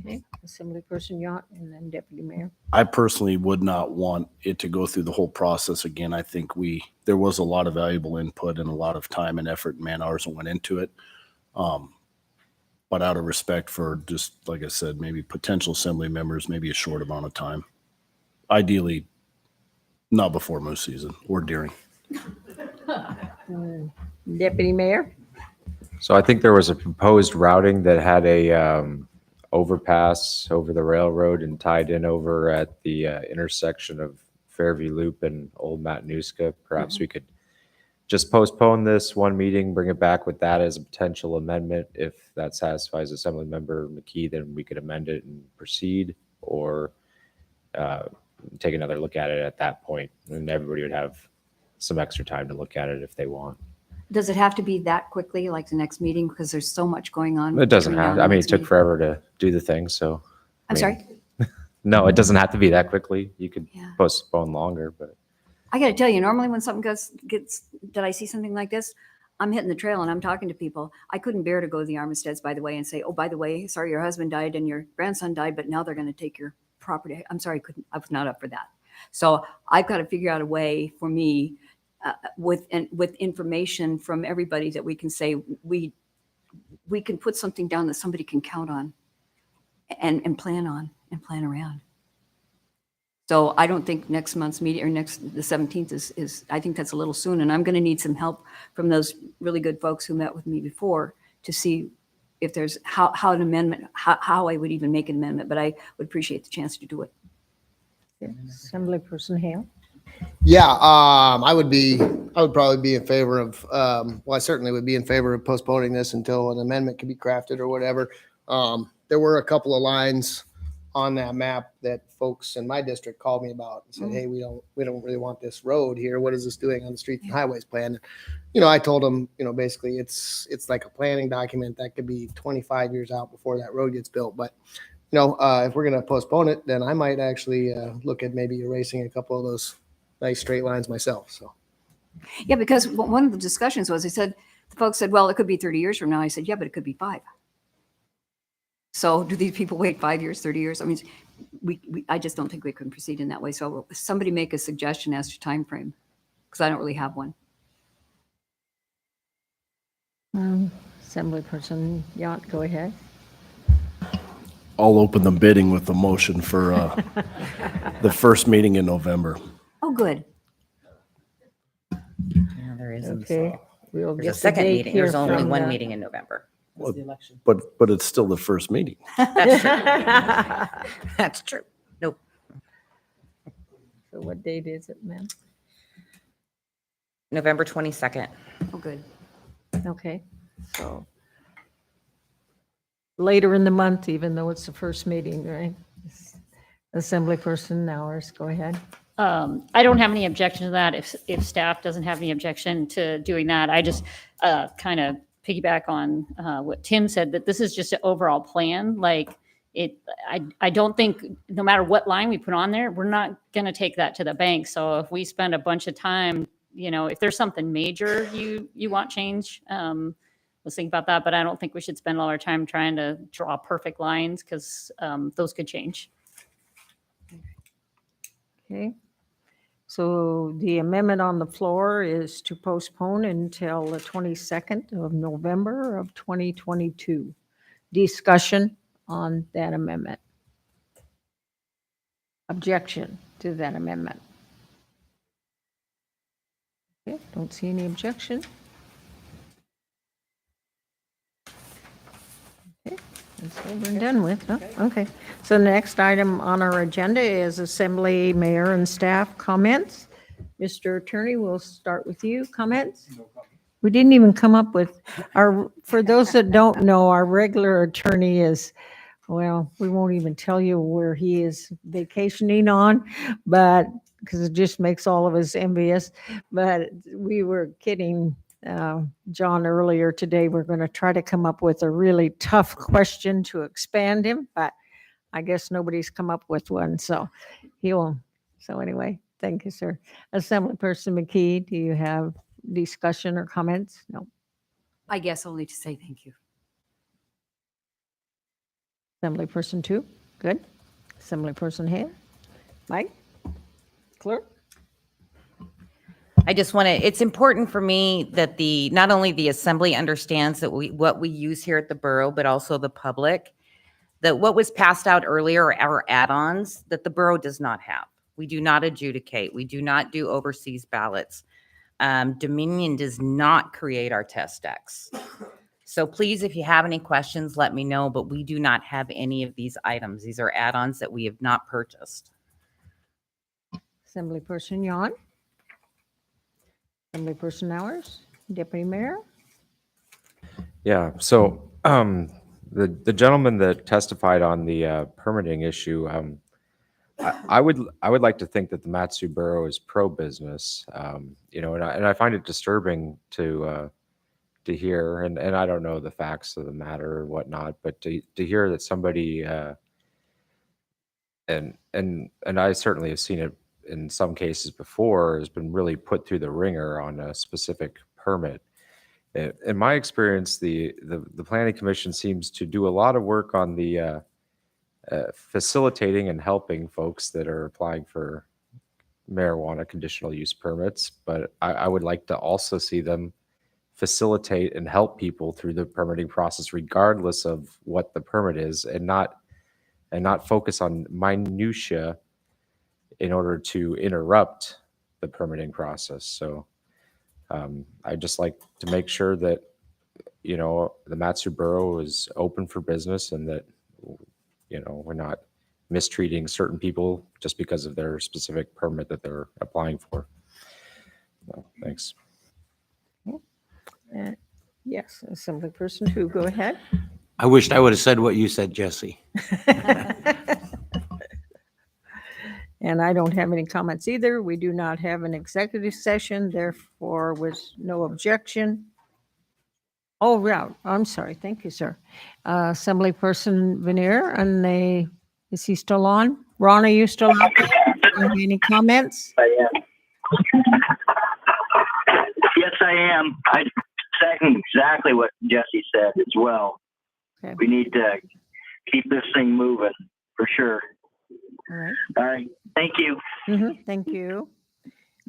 Okay, Assemblyperson Yount and then Deputy Mayor. I personally would not want it to go through the whole process again. I think there was a lot of valuable input and a lot of time and effort and man hours that went into it. but out of respect for just, like I said, maybe potential assembly members, maybe a short amount of time. Ideally, not before moose season or during. Deputy Mayor? So I think there was a proposed routing that had a overpass over the railroad and tied in over at the intersection of Fairview Loop and Old Matanuska. Perhaps we could just postpone this one meeting, bring it back with that as a potential amendment. If that satisfies Assemblymember McKee, then we could amend it and proceed, or take another look at it at that point, and everybody would have some extra time to look at it if they want. Does it have to be that quickly, like the next meeting? Because there's so much going on. It doesn't between now have, and I the mean, it next took meeting. forever to do the thing, so. I'm sorry? No, it doesn't have to be that quickly. You could postpone longer, but. I got to tell you, normally when something did I see something like this? I'm hitting the trail and I'm talking to people. I couldn't bear to go to the Armisteads, by the way, and say, oh, by the way, sorry, your husband died and your grandson died, but now they're going to take your property. I'm sorry, I was not up for that. So I've got to figure out a way for me with information from everybody that we can say we can put something down that somebody can count on and plan on and plan around. So I don't think next month's meeting or the 17th is I think that's a little soon. And I'm going to need some help from those really good folks who met with me before to see if there's how an amendment, how I would even make an amendment, but I would appreciate the chance to do it. Assemblyperson Hale? Yeah, I would probably be in favor of, well, I certainly would be in favor of postponing this until an amendment can be crafted or whatever. There were a couple of lines on that map that folks in my district called me about and said, hey, we don't really want this road here. What is this doing on the Streets and Highways plan? I told them, basically it's like a planning document that could be 25 years out before that road gets built. But, if we're going to postpone it, then I might actually look at maybe erasing a couple of those nice straight lines myself. So. Yeah, because one of the discussions was, the folks said, well, it could be 30 years from now. I said, yeah, but it could be 5. So do these people wait 5 years, 30 years? I mean, I just don't think we can proceed in that way. So somebody make a suggestion as to time frame, because I don't really have one. Assemblyperson Yount, go ahead. I'll open the bidding with the motion for the first meeting in November. Oh, good. Yeah, there isn't. Okay. We'll There's get a the second date meeting. There's here only from one the- meeting in November. But it's still the first meeting. That's true. That's true. Nope. So what date is it, ma'am? November 22nd. Oh, good. Okay, so later in the month, even though it's the first meeting, right? Assemblyperson Nowers, go ahead. I don't have any objection to that. If staff doesn't have any objection to doing that, I just kind of piggyback on what Tim said, that this is just an overall plan. Like I don't think no matter what line we put on there, we're not going to take that to the bank. So if we spend a bunch of time, if there's something major you want change, let's think about that. But I don't think we should spend all our time trying to draw perfect lines, because those could change. Okay, so the amendment on the floor is to postpone until the 22nd of November of 2022. Discussion on that amendment. Objection to that amendment. Okay, don't see any objection. Okay, that's over and done with, huh? Okay. So the next item on our agenda is Assembly Mayor and staff comments. Mr. Attorney, we'll start with you. Comments? We didn't even come up with for those that don't know, our regular attorney is, well, we won't even tell you where he is vacationing on, but because it just makes all of us envious. But we were kidding John earlier today. We're going to try to come up with a really tough question to expand him, but I guess nobody's come up with one. So anyway, thank you, sir. Assemblyperson McKee, do you have discussion or comments? No. I guess only to say thank you. Assemblyperson 2, good. Assemblyperson Hale, Mike, clerk. I just want to, it's important for me that not only the assembly understands that what we use here at the borough, but also the public, that what was passed out earlier are add-ons that the borough does not have. We do not adjudicate. We do not do overseas ballots. Dominion does not create our test decks. So please, if you have any questions, let me know, but we do not have any of these items. These are add-ons that we have not purchased. Assemblyperson Yon. Assemblyperson Hours, Deputy Mayor. Yeah, so the gentleman that testified on the permitting issue, I would like to think that the Matsu Borough is pro-business, and I find it disturbing to hear, and I don't know the facts of the matter or whatnot, but to hear that somebody and I certainly have seen it in some cases before, has been really put through the ringer on a specific permit. In my experience, the Planning Commission seems to do a lot of work on the facilitating and helping folks that are applying for marijuana conditional use permits, but I would like to also see them facilitate and help people through the permitting process, regardless of what the permit is, and not focus on minutia in order to interrupt the permitting process. So I just like to make sure that, the Matsu Borough is open for business and that, we're not mistreating certain people just because of their specific permit that they're applying for. So, thanks. Yes, Assemblyperson Hu, go ahead. I wished I would have said what you said, Jesse. And I don't have any comments either. We do not have an executive session, therefore with no objection. Oh, yeah, I'm sorry. Thank you, sir. Assemblyperson Veneer, and is he still on? Ron, are you still on? Do you have any comments? I am. Yes, I am. I second exactly what Jesse said as well. Okay. We need to keep this thing moving for sure. All right. All right. Thank you. Thank you.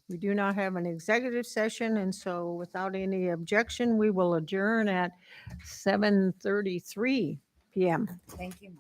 We do not have an executive session, and so without any objection, we will adjourn at 7:33 p.m. Thank you.